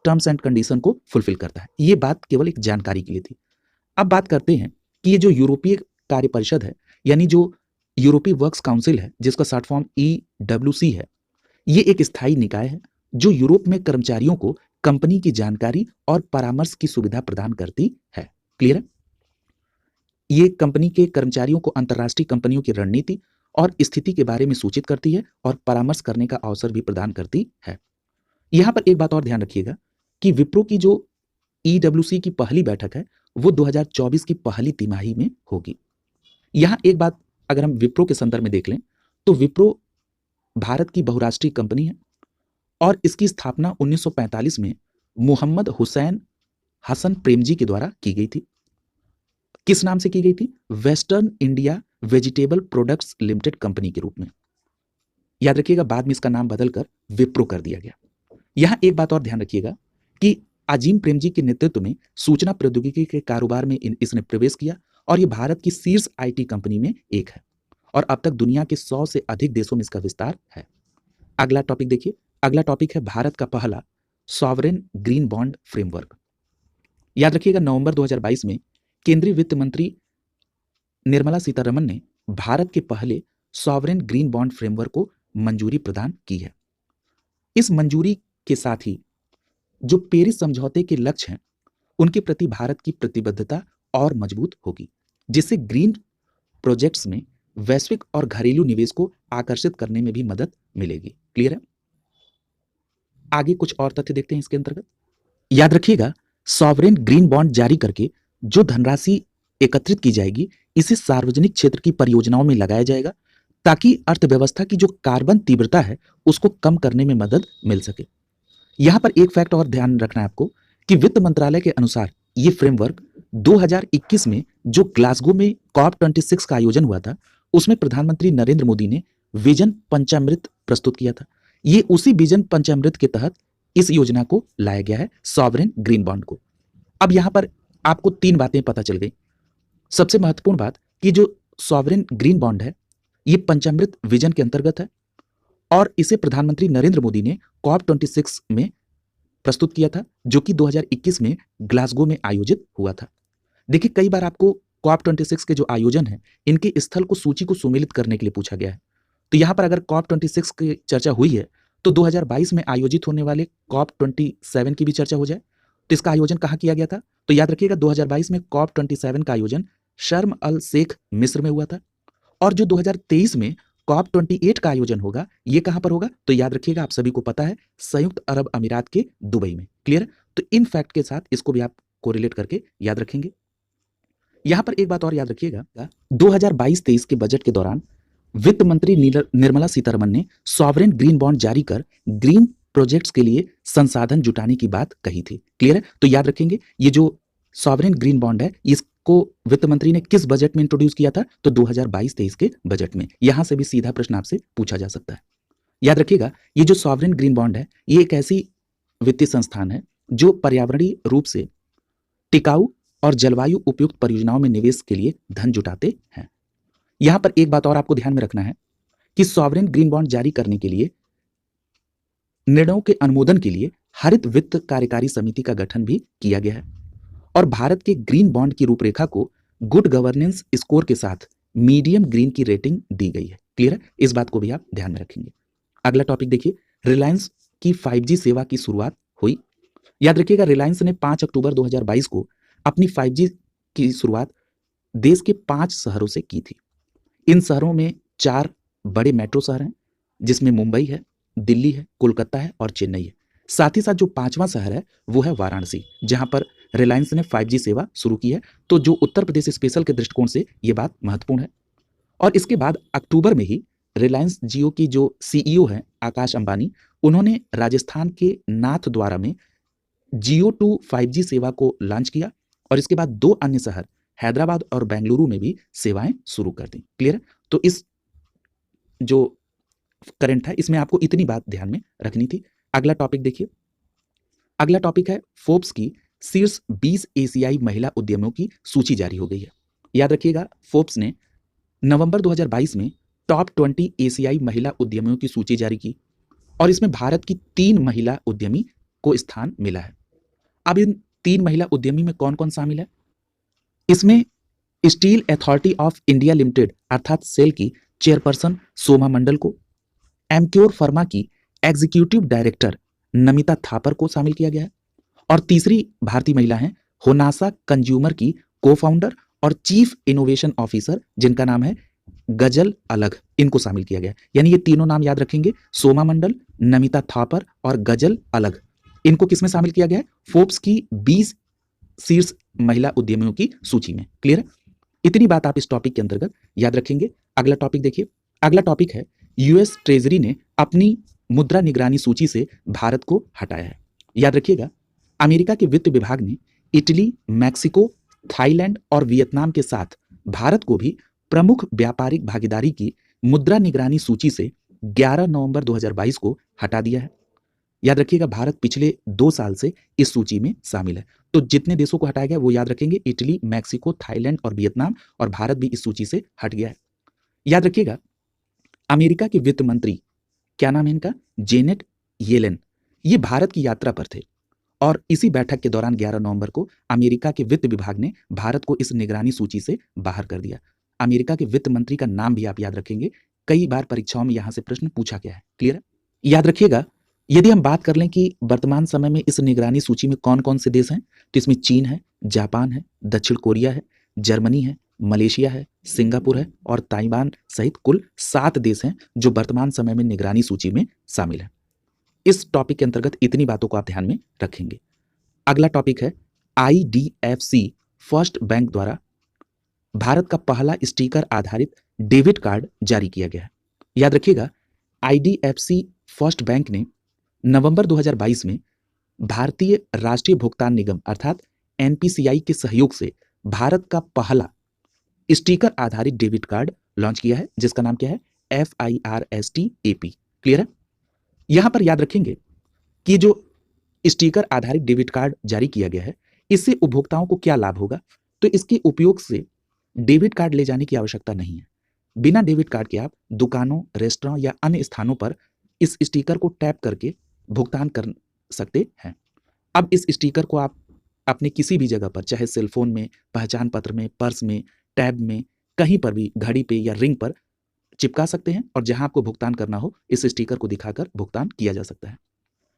टर्म्स एंड कंडीशन को फुलफिल करता है। ये बात केवल एक जानकारी के लिए थी। अब बात करते हैं कि ये जो यूरोपीय कार्य परिषद है, यानी जो यूरोपीय वर्क्स काउंसिल है, जिसका शॉर्ट फॉर्म EWC है, ये एक स्थायी निकाय है जो यूरोप में कर्मचारियों को कंपनी की जानकारी और परामर्श की सुविधा प्रदान करती है। क्लियर है? ये कंपनी के कर्मचारियों को अंतर्राष्ट्रीय कंपनियों की रणनीति और स्थिति के बारे में सूचित करती है और परामर्श करने का अवसर भी प्रदान करती है। यहां पर एक बात और ध्यान रखिएगा कि विप्रो की जो EWC की पहली बैठक है वो 2024 की पहली तिमाही में होगी। यहां एक बात अगर हम विप्रो के संदर्भ में देख लें, तो विप्रो भारत की बहुराष्ट्रीय कंपनी है और इसकी स्थापना 1945 में मोहम्मद हुसैन हसन प्रेमजी के द्वारा की गई थी। किस नाम से की गई थी? Western India vegetable products limited company के रूप में। याद रखिएगा, बाद में इसका नाम बदलकर विप्रो कर दिया गया। यहां एक बात और ध्यान रखिएगा कि अजीम प्रेमजी के नेतृत्व में सूचना प्रौद्योगिकी के कारोबार में इसने प्रवेश किया और ये भारत की शीर्ष IT कंपनी में एक है और अब तक दुनिया के 100 से अधिक देशों में इसका विस्तार है। अगला टॉपिक देखिए, अगला टॉपिक है भारत का पहला सॉवरेन ग्रीन बॉन्ड फ्रेमवर्क। याद रखिएगा, नवंबर 2022 में केंद्रीय वित्त मंत्री निर्मला सीतारमण ने भारत के पहले सॉवरेन ग्रीन बॉन्ड फ्रेमवर्क को मंजूरी प्रदान की है। इस मंजूरी के साथ ही जो पेरिस समझौते के लक्ष्य हैं उनके प्रति भारत की प्रतिबद्धता और मजबूत होगी, जिससे ग्रीन प्रोजेक्ट्स में वैश्विक और घरेलू निवेश को आकर्षित करने में भी मदद मिलेगी। क्लियर है? आगे कुछ और तथ्य देखते हैं इसके अंतर्गत। याद रखिएगा, सॉवरेन ग्रीन बॉन्ड जारी करके जो धनराशि एकत्रित की जाएगी, इसे सार्वजनिक क्षेत्र की परियोजनाओं में लगाया जाएगा ताकि अर्थव्यवस्था की जो कार्बन तीव्रता है उसको कम करने में मदद मिल सके। यहां पर एक फैक्ट और ध्यान रखना है आपको कि वित्त मंत्रालय के अनुसार ये फ्रेमवर्क 2021 में जो ग्लासगो में COP26 का आयोजन हुआ था, उसमें प्रधानमंत्री नरेंद्र मोदी ने विजन पंचामृत प्रस्तुत किया था। ये उसी विजन पंचामृत के तहत इस योजना को लाया गया है, सॉवरेन ग्रीन बॉन्ड को। अब यहां पर आपको 3 बातें पता चल गई। सबसे महत्वपूर्ण बात कि जो सॉवरेन ग्रीन बॉन्ड है ये पंचामृत विजन के अंतर्गत है और इसे प्रधानमंत्री नरेंद्र मोदी ने COP26 में प्रस्तुत किया था, जो कि 2021 में ग्लासगो में आयोजित हुआ था। देखिए, कई बार आपको COP26 के जो आयोजन है इनके स्थल को सूची को सुमेलित करने के लिए पूछा गया है। तो यहां पर अगर COP26 की चर्चा हुई है तो 2022 में आयोजित होने वाले COP27 की भी चर्चा हो जाए। तो इसका आयोजन कहाँ किया गया था? तो याद रखिएगा 2022 में COP27 का आयोजन शर्म अल शेख मिस्र में हुआ था, और जो 2023 में COP28 का आयोजन होगा ये कहां पर होगा, तो याद रखिएगा आप सभी को पता है संयुक्त अरब अमीरात के दुबई में। क्लियर? तो इन फैक्ट के साथ इसको भी आप कोरिलेट करके याद रखेंगे। यहां पर एक बात और याद रखिएगा, 2022-23 के बजट के दौरान वित्त मंत्री निर्मला सीतारमण ने सॉवरेन ग्रीन बॉन्ड जारी कर ग्रीन प्रोजेक्ट्स के लिए संसाधन जुटाने की बात कही थी। क्लियर है? तो याद रखेंगे ये जो सॉवरेन ग्रीन बॉन्ड है इसको वित्त मंत्री ने किस बजट में इंट्रोड्यूस किया था, तो 2022-23 के बजट में। यहां से भी सीधा प्रश्न आपसे पूछा जा सकता है। याद रखिएगा ये जो सॉवरेन ग्रीन बॉन्ड है ये एक ऐसी वित्तीय संस्थान है जो पर्यावरणीय रूप से टिकाऊ और जलवायु उपयुक्त परियोजनाओं में निवेश के लिए धन जुटाते हैं। यहां पर एक बात और आपको ध्यान में रखना है कि सॉवरेन ग्रीन बॉन्ड जारी करने के लिए निर्णयों के अनुमोदन के लिए हरित वित्त कार्यकारी समिति का गठन भी किया गया है, और भारत के ग्रीन बॉन्ड की रूपरेखा को गुड गवर्नेंस स्कोर के साथ मीडियम ग्रीन की रेटिंग दी गई है। क्लियर है? इस बात को भी आप ध्यान में रखेंगे। अगला टॉपिक देखिए, रिलायंस की 5G सेवा की शुरुआत हुई। याद रखिएगा रिलायंस ने 5 अक्टूबर 2022 को अपनी 5G की शुरुआत देश के 5 शहरों से की थी। इन शहरों में 4 बड़े मेट्रो शहर हैं जिसमें मुंबई है, दिल्ली है, कोलकाता है और चेन्नई है। साथ ही साथ जो 5वां शहर है वो है वाराणसी, जहां पर रिलायंस ने 5G सेवा शुरू की है। तो जो उत्तर प्रदेश स्पेशल के दृष्टिकोण से ये बात महत्वपूर्ण है। और इसके बाद अक्टूबर में ही रिलायंस जियो की जो CEO है आकाश अंबानी, उन्होंने राजस्थान के नाथद्वारा में जियो टू 5G सेवा को लॉन्च किया, और इसके बाद 2 अन्य शहर हैदराबाद और बेंगलुरु में भी सेवाएं शुरू कर दी। क्लियर है? तो इस जो करंट है इसमें आपको इतनी बात ध्यान में रखनी थी। अगला टॉपिक देखिए, अगला टॉपिक है फोर्ब्स की शीर्ष 20 एशियाई महिला उद्यमियों की सूची जारी हो गई है। याद रखिएगा फोर्ब्स ने नवंबर 2022 में टॉप 20 एशियाई महिला उद्यमियों की सूची जारी की, और इसमें भारत की 3 महिला उद्यमी को स्थान मिला है। अब इन 3 महिला उद्यमी में कौन कौन शामिल है? इसमें steel authority of India limited अर्थात सेल की चेयरपर्सन सोमा मंडल को, एमक्योर फार्मा की एग्जीक्यूटिव डायरेक्टर नमिता थापर को शामिल किया गया है, और तीसरी भारतीय महिला हैं होनासा कंज्यूमर की को-फाउंडर और चीफ इनोवेशन ऑफिसर जिनका नाम है गजल अलग, इनको शामिल किया गया है। यानी ये तीनों नाम याद रखेंगे, सोमा मंडल, नमिता थापर और गजल अलग। इनको किसमें शामिल किया गया है? फोर्ब्स की 20 शीर्ष महिला उद्यमियों की सूची में। क्लियर है? इतनी बात आप इस टॉपिक के अंतर्गत याद रखेंगे। अगला टॉपिक देखिए, अगला टॉपिक है यूएस ट्रेजरी ने अपनी मुद्रा निगरानी सूची से भारत को हटाया है। याद रखिएगा अमेरिका के वित्त विभाग ने इटली, मैक्सिको, थाईलैंड और वियतनाम के साथ भारत को भी प्रमुख व्यापारिक भागीदारी की मुद्रा निगरानी सूची से 11 नवंबर 2022 को हटा दिया है। याद रखिएगा भारत पिछले 2 साल से इस सूची में शामिल है। तो जितने देशों को हटाया गया वो याद रखेंगे, इटली, मैक्सिको, थाईलैंड और वियतनाम, और भारत भी इस सूची से हट गया है। याद रखिएगा अमेरिका के वित्त मंत्री, क्या नाम है इनका, जेनेट येलेन, ये भारत की यात्रा पर थे, और इसी बैठक के दौरान 11 नवंबर को अमेरिका के वित्त विभाग ने भारत को इस निगरानी सूची से बाहर कर दिया। अमेरिका के वित्त मंत्री का नाम भी आप याद रखेंगे, कई बार परीक्षाओं में यहां से प्रश्न पूछा गया है। क्लियर है? याद रखिएगा यदि हम बात कर लें कि वर्तमान समय में इस निगरानी सूची में कौन कौन से देश हैं, तो इसमें चीन है, जापान है, दक्षिण कोरिया है, जर्मनी है, मलेशिया है, सिंगापुर है और ताइवान सहित कुल 7 देश हैं जो वर्तमान समय में निगरानी सूची में शामिल हैं। इस टॉपिक के अंतर्गत इतनी बातों को आप ध्यान में रखेंगे। अगला टॉपिक है IDFC फर्स्ट बैंक द्वारा भारत का पहला स्टिकर आधारित डेबिट कार्ड जारी किया गया है। याद रखिएगा IDFC फर्स्ट बैंक ने नवंबर 2022 में भारतीय राष्ट्रीय भुगतान निगम अर्थात NPCI के सहयोग से भारत का पहला स्टिकर आधारित डेबिट कार्ड लॉन्च किया है, जिसका नाम क्या है, FIRST-AP। क्लियर है? यहां पर याद रखेंगे कि जो स्टिकर आधारित डेबिट कार्ड जारी किया गया है इससे उपभोक्ताओं को क्या लाभ होगा, तो इसके उपयोग से डेबिट कार्ड ले जाने की आवश्यकता नहीं है। बिना डेबिट कार्ड के आप दुकानों, रेस्टोरेंट या अन्य स्थानों पर इस स्टिकर को टैप करके भुगतान कर सकते हैं। अब इस स्टिकर को आप अपने किसी भी जगह पर, चाहे सेलफोन में, पहचान पत्र में, पर्स में, टैब में, कहीं पर भी, घड़ी पे या रिंग पर चिपका सकते हैं, और जहां आपको भुगतान करना हो इस स्टिकर को दिखाकर भुगतान किया जा सकता है।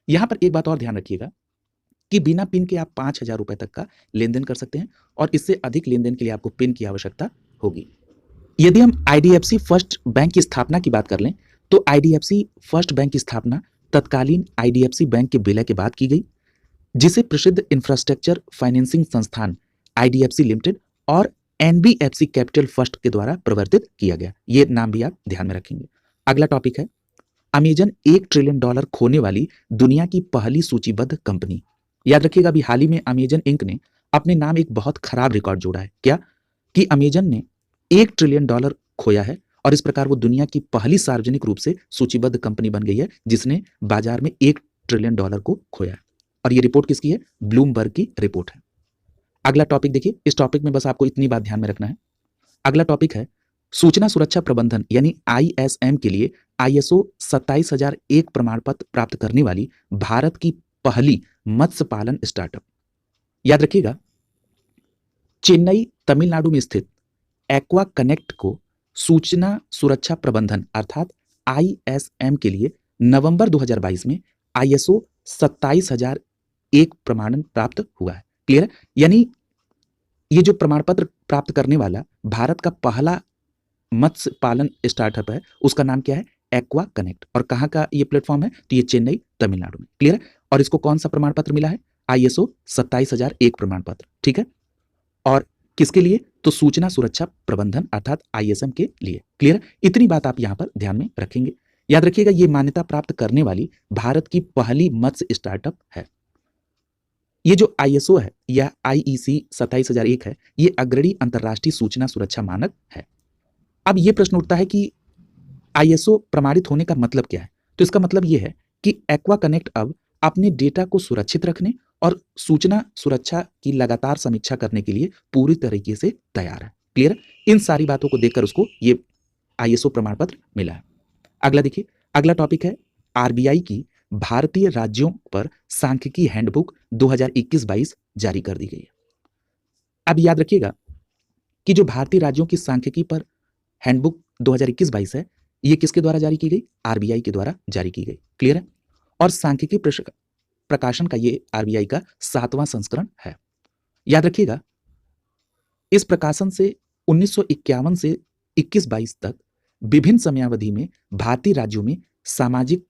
यहां पर एक बात और ध्यान रखिएगा कि बिना पिन के आप 5,000 रुपए तक का लेन-देन कर सकते हैं और इससे अधिक लेन-देन के लिए आपको पिन की आवश्यकता होगी। यदि हम आईडीएफसी फर्स्ट बैंक की स्थापना की बात कर लें, तो आईडीएफसी फर्स्ट बैंक की स्थापना तत्कालीन आईडीएफसी बैंक के विलय के बाद की गई, जिसे प्रसिद्ध इंफ्रास्ट्रक्चर फाइनेंसिंग संस्थान आईडीएफसी लिमिटेड और एनबीएफसी कैपिटल फर्स्ट के द्वारा प्रवर्तित किया गया। ये नाम भी आप ध्यान में रखेंगे। अगला टॉपिक है अमेजन $1 ट्रिलियन खोने वाली दुनिया की पहली सूचीबद्ध कंपनी। याद रखिएगा, अभी हाल ही में अमेजन इंक ने अपने नाम एक बहुत खराब रिकॉर्ड जोड़ा है। क्या? कि अमेजन ने $1 ट्रिलियन खोया है और इस प्रकार वो दुनिया की पहली सार्वजनिक रूप से सूचीबद्ध कंपनी बन गई है जिसने बाजार में $1 ट्रिलियन को खोया है। और ये रिपोर्ट किसकी है? ब्लूमबर्ग की रिपोर्ट है। अगला टॉपिक देखिए, इस टॉपिक में बस आपको इतनी बात ध्यान में रखना है। अगला टॉपिक है सूचना सुरक्षा प्रबंधन यानी आईएसएम के लिए आईएसओ 27001 प्रमाण पत्र प्राप्त करने वाली भारत की पहली मत्स्य पालन स्टार्टअप। याद रखिएगा, चेन्नई तमिलनाडु में स्थित एक्वा कनेक्ट को सूचना सुरक्षा प्रबंधन अर्थात आईएसएम के लिए नवंबर 2022 में आईएसओ 27001 प्रमाणन प्राप्त हुआ है। क्लियर है? यानी ये जो प्रमाण पत्र प्राप्त करने वाला भारत का पहला मत्स्य पालन स्टार्टअप है उसका नाम क्या है? Aqua connect. और कहाँ का ये प्लेटफॉर्म है? तो ये चेन्नई तमिलनाडु में। क्लियर है? और इसको कौन सा प्रमाण पत्र मिला है? आईएसओ 27001 प्रमाण पत्र। ठीक है? और किसके लिए? तो सूचना सुरक्षा प्रबंधन अर्थात आईएसएम के लिए। क्लियर है? इतनी बात आप यहां पर ध्यान में रखेंगे। याद रखिएगा, ये मान्यता प्राप्त करने वाली भारत की पहली मत्स्य स्टार्टअप है। ये जो आईएसओ है या आईईसी 27001 है, ये अग्रणी अंतरराष्ट्रीय सूचना सुरक्षा मानक है। अब ये प्रश्न उठता है कि आईएसओ प्रमाणित होने का मतलब क्या है? तो इसका मतलब ये है कि एक्वा कनेक्ट अब अपने डेटा को सुरक्षित रखने और सूचना सुरक्षा की लगातार समीक्षा करने के लिए पूरी तरीके से तैयार है। क्लियर? इन सारी बातों को देखकर उसको ये आईएसओ प्रमाण पत्र मिला है। अगला देखिए, अगला टॉपिक है आरबीआई की भारतीय राज्यों पर सांख्यिकी हैंडबुक 2021-22 जारी कर दी गई है। अब याद रखिएगा कि जो भारतीय राज्यों की सांख्यिकी पर हैंडबुक 2021-22 है, ये किसके द्वारा जारी की गई? आरबीआई के द्वारा जारी की गई। क्लियर है? और सांख्यिकी प्रकाशन का ये आरबीआई का 7वां संस्करण है। याद रखिएगा, इस प्रकाशन से 1951 से 21-22 तक विभिन्न समयावधि में भारतीय राज्यों में सामाजिक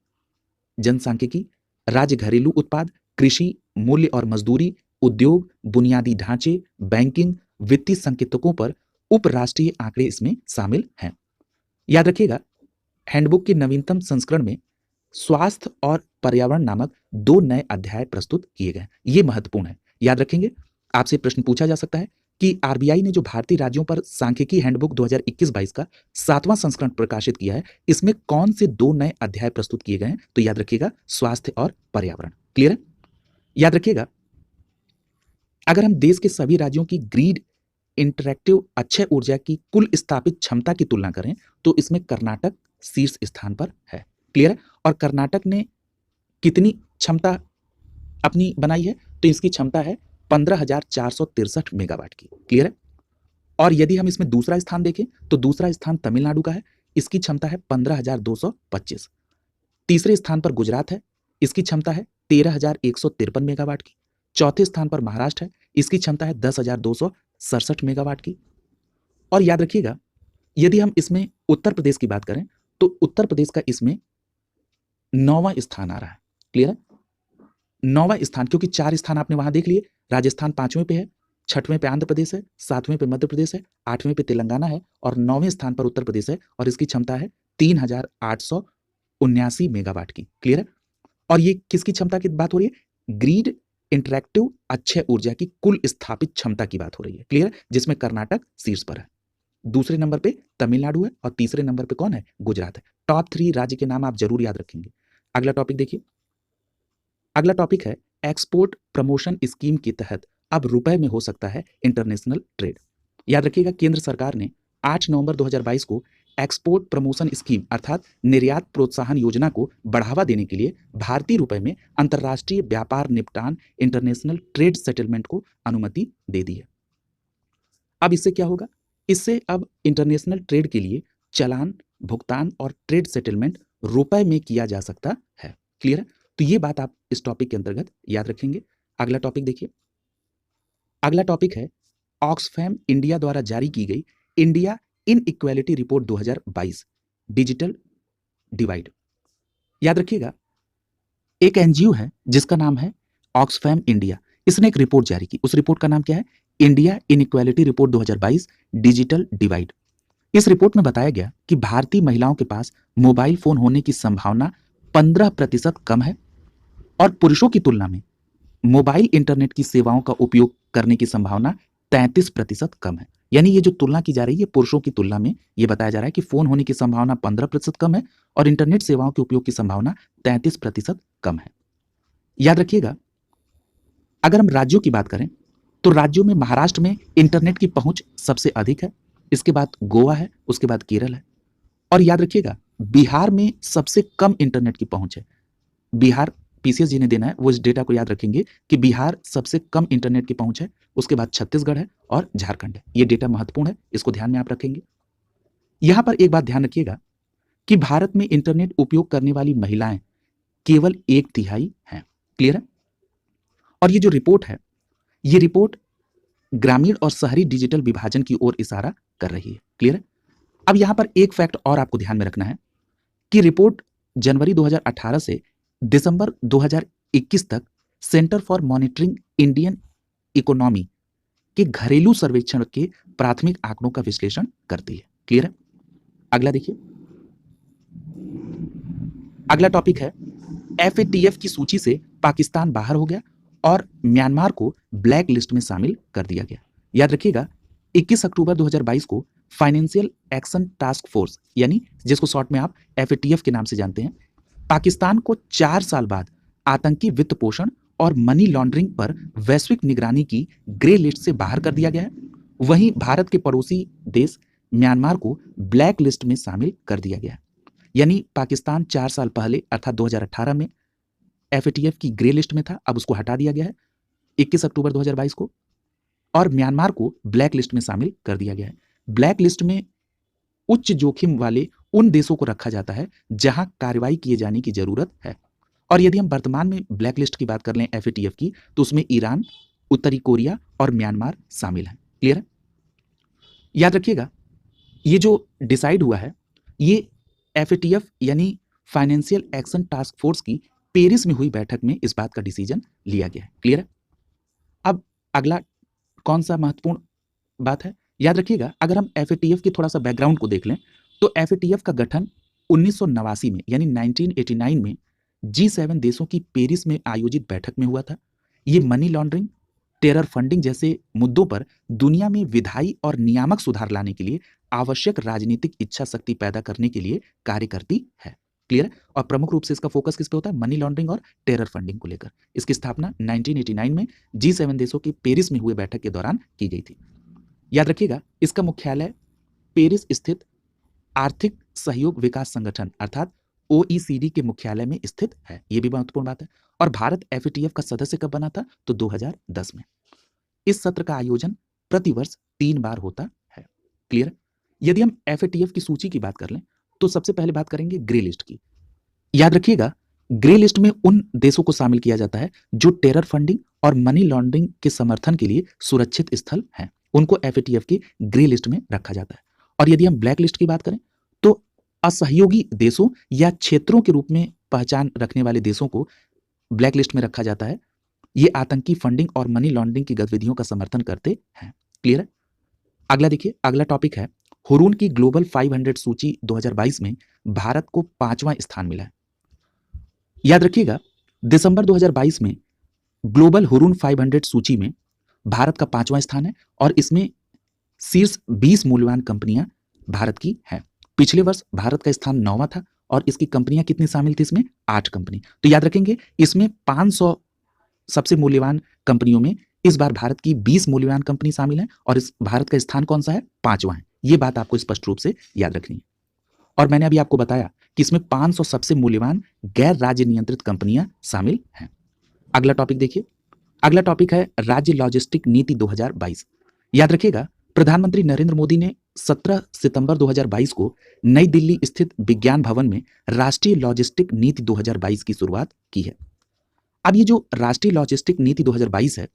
जनसांख्यिकी, राज्य घरेलू उत्पाद, कृषि, मूल्य और मजदूरी, उद्योग, बुनियादी ढांचे, बैंकिंग, वित्तीय संकेतकों पर उपराष्ट्रीय आंकड़े इसमें शामिल हैं। याद रखिएगा, हैंडबुक के नवीनतम संस्करण में स्वास्थ्य और पर्यावरण नामक 2 नए अध्याय प्रस्तुत किए गए। ये महत्वपूर्ण है। याद रखेंगे, आपसे प्रश्न पूछा जा सकता है कि आरबीआई ने जो भारतीय राज्यों पर सांख्यिकी हैंडबुक 2021-22 का 7वां संस्करण प्रकाशित किया है, इसमें कौन से 2 नए अध्याय प्रस्तुत किए गए हैं? तो याद रखिएगा, स्वास्थ्य और पर्यावरण। क्लियर है? याद रखिएगा, अगर हम देश के सभी राज्यों की ग्रीड इंटरैक्टिव अक्षय ऊर्जा की कुल स्थापित क्षमता की तुलना करें तो इसमें कर्नाटक शीर्ष स्थान पर है। क्लियर है? और कर्नाटक ने कितनी क्षमता अपनी बनाई है? तो इसकी क्षमता है 15,463 मेगावाट की। क्लियर है? और यदि हम इसमें दूसरा स्थान देखें तो दूसरा स्थान तमिलनाडु का है, इसकी क्षमता है 15,225। तीसरे स्थान पर गुजरात है, इसकी क्षमता है 13,153 मेगावाट की। चौथे स्थान पर महाराष्ट्र है, इसकी क्षमता है 10,267 मेगावाट की। और याद रखिएगा, यदि हम इसमें उत्तर प्रदेश की बात करें तो उत्तर प्रदेश का इसमें 9वां स्थान आ रहा है। क्लियर है? 9वां स्थान, क्योंकि 4 स्थान आपने वहां देख लिए। राजस्थान 5वें पे है, 6वें पे आंध्र प्रदेश है, 7वें पे मध्य प्रदेश है, 8वें पे तेलंगाना है और 9वें स्थान पर उत्तर प्रदेश है और इसकी क्षमता है 3,879 मेगावाट की। क्लियर है? और ये किसकी क्षमता की बात हो रही है? ग्रीड इंटरैक्टिव अक्षय ऊर्जा की कुल स्थापित क्षमता की बात हो रही है। क्लियर है? जिसमें कर्नाटक शीर्ष पर है, दूसरे नंबर पे तमिलनाडु है और तीसरे नंबर पे कौन है? गुजरात है। टॉप 3 राज्य के नाम आप जरूर याद रखेंगे। अगला टॉपिक देखिए, अगला टॉपिक है एक्सपोर्ट प्रमोशन स्कीम के तहत अब रुपए में हो सकता है इंटरनेशनल ट्रेड। याद रखिएगा, केंद्र सरकार ने 8 नवंबर 2022 को एक्सपोर्ट प्रमोशन स्कीम अर्थात निर्यात प्रोत्साहन योजना को बढ़ावा देने के लिए भारतीय रुपए में अंतरराष्ट्रीय व्यापार निपटान इंटरनेशनल ट्रेड सेटलमेंट को अनुमति दे दी है। अब इससे क्या होगा? इससे अब इंटरनेशनल ट्रेड के लिए चालान, भुगतान और ट्रेड सेटलमेंट रुपए में किया जा सकता है। क्लियर है? तो ये बात आप इस टॉपिक के अंतर्गत याद रखेंगे। अगला टॉपिक देखिए, अगला टॉपिक है ऑक्सफैम इंडिया द्वारा जारी की गई India in equality report 2022 digital divide. याद रखिएगा, एक एनजीओ है जिसका नाम है ऑक्सफैम इंडिया, इसने एक रिपोर्ट जारी की। उस रिपोर्ट का नाम क्या है? India in equality report 2022 digital divide. इस रिपोर्ट में बताया गया कि भारतीय महिलाओं के पास मोबाइल फोन होने की संभावना 15% कम है और पुरुषों की तुलना में मोबाइल इंटरनेट की सेवाओं का उपयोग करने की संभावना 33% कम है। यानी ये जो तुलना की जा रही है पुरुषों की तुलना में, ये बताया जा रहा है कि फोन होने की संभावना 15% कम है और इंटरनेट सेवाओं के उपयोग की संभावना 33% कम है। याद रखिएगा, अगर हम राज्यों की बात करें तो राज्यों में महाराष्ट्र में इंटरनेट की पहुंच सबसे अधिक है, इसके बाद गोवा है, उसके बाद केरल है। और याद रखिएगा, बिहार में सबसे कम इंटरनेट की पहुंच है। बिहार पीसीएस जी ने देना है, वो इस डेटा को याद रखेंगे कि बिहार सबसे कम इंटरनेट की पहुंच है, उसके बाद छत्तीसगढ़ है और झारखंड है। ये डेटा महत्वपूर्ण है, इसको ध्यान में आप रखेंगे। यहां पर एक बात ध्यान रखिएगा कि भारत में इंटरनेट उपयोग करने वाली महिलाएं केवल 1/3 हैं। क्लियर है? और ये जो रिपोर्ट है, ये रिपोर्ट ग्रामीण और शहरी डिजिटल विभाजन की ओर इशारा कर रही है। क्लियर है? अब यहां पर एक फैक्ट और आपको ध्यान में रखना है कि रिपोर्ट जनवरी 2018 से दिसंबर 2021 तक centre for monitoring Indian economy के घरेलू सर्वेक्षण के प्राथमिक आंकड़ों का विश्लेषण करती है। क्लियर है? अगला देखिए, अगला टॉपिक है एफएटीएफ की सूची से पाकिस्तान बाहर हो गया और म्यांमार को ब्लैक लिस्ट में शामिल कर दिया गया। याद रखिएगा, 21 अक्टूबर 2022 को फाइनेंशियल एक्शन टास्क फोर्स, यानी जिसको शॉर्ट में आप एफएटीएफ के नाम से जानते हैं, पाकिस्तान को 4 साल बाद आतंकी वित्त पोषण और मनी लॉन्ड्रिंग पर वैश्विक निगरानी की ग्रे लिस्ट से बाहर कर दिया गया है। वहीं भारत के पड़ोसी देश म्यांमार को ब्लैक लिस्ट में शामिल कर दिया गया है। यानी पाकिस्तान 4 साल पहले अर्थात 2018 में एफएटीएफ की ग्रे लिस्ट में था, अब उसको हटा दिया गया है 21 अक्टूबर 2022 को, और म्यांमार को ब्लैक लिस्ट में शामिल कर दिया गया है। ब्लैक लिस्ट में उच्च जोखिम वाले उन देशों को रखा जाता है जहां कार्रवाई किए जाने की जरूरत है। और यदि हम वर्तमान में ब्लैक लिस्ट की बात कर लें एफएटीएफ की, तो उसमें ईरान, उत्तरी कोरिया और म्यांमार शामिल हैं। क्लियर है? याद रखिएगा, ये जो डिसाइड हुआ है ये एफएटीएफ यानी फाइनेंशियल एक्शन टास्क फोर्स की पेरिस में हुई बैठक में इस बात का डिसीजन लिया गया है। क्लियर है? अब अगला कौन सा महत्वपूर्ण बात है, याद रखिएगा, अगर हम एफएटीएफ की थोड़ा सा बैकग्राउंड को देख लें तो एफएटीएफ का गठन 1989 में यानी 1989 में G7 देशों की पेरिस में आयोजित बैठक में हुआ था। ये मनी लॉन्ड्रिंग, टेरर फंडिंग जैसे मुद्दों पर दुनिया में विधायी और नियामक सुधार लाने के लिए आवश्यक राजनीतिक इच्छा शक्ति पैदा करने के लिए कार्य करती है। क्लियर है? और प्रमुख रूप से इसका फोकस किस पे होता है? मनी लॉन्ड्रिंग और टेरर फंडिंग को लेकर। इसकी स्थापना 1989 में G7 देशों की पेरिस में हुए बैठक के दौरान की गई थी। याद रखिएगा, इसका मुख्यालय पेरिस स्थित आर्थिक सहयोग विकास संगठन अर्थात ओईसीडी के मुख्यालय में स्थित है। यह भी महत्वपूर्ण बात है। और भारत एफएटीएफ का सदस्य कब बना था? तो 2010 में। इस सत्र का आयोजन प्रतिवर्ष 3 बार होता है। क्लियर? यदि हम एफएटीएफ की सूची की बात कर लें तो सबसे पहले बात करेंगे ग्रे लिस्ट की। याद रखिएगा, ग्रे लिस्ट में उन देशों को शामिल किया जाता है जो टेरर फंडिंग और मनी लॉन्ड्रिंग के समर्थन के लिए सुरक्षित स्थल हैं, उनको एफएटीएफ की ग्रे लिस्ट में रखा जाता है। और यदि हम ब्लैक लिस्ट की बात करें तो असहयोगी देशों या क्षेत्रों के रूप में पहचान रखने वाले देशों को ब्लैक लिस्ट में रखा जाता है। ये आतंकी फंडिंग और मनी लॉन्ड्रिंग की गतिविधियों का समर्थन करते हैं। क्लियर है? अगला देखिए, अगला टॉपिक है हुरून की ग्लोबल 500 सूची 2022 में भारत को 5वां स्थान मिला है। याद रखिएगा, दिसंबर 2022 में ग्लोबल हुरून 500 सूची में भारत का 5वां स्थान है और इसमें शीर्ष 20 मूल्यवान कंपनियां भारत की हैं। पिछले वर्ष भारत का स्थान 9वां था और इसकी कंपनियां कितनी शामिल थी? इसमें 8 कंपनी। तो याद रखेंगे, इसमें 500 सबसे मूल्यवान कंपनियों में इस बार भारत की 20 मूल्यवान कंपनी शामिल है और इस भारत का स्थान कौन सा है? 5वां है। ये बात आपको स्पष्ट रूप से याद रखनी है। और मैंने अभी आपको बताया कि इसमें 500 सबसे मूल्यवान गैर राज्य नियंत्रित कंपनियां शामिल हैं। अगला टॉपिक देखिए, अगला टॉपिक है राज्य लॉजिस्टिक नीति 2022। याद रखिएगा, प्रधानमंत्री नरेंद्र मोदी ने 17 सितंबर 2022 को नई दिल्ली स्थित विज्ञान भवन में राष्ट्रीय लॉजिस्टिक नीति 2022 की शुरुआत की है। अब ये जो राष्ट्रीय लॉजिस्टिक नीति 2022 है,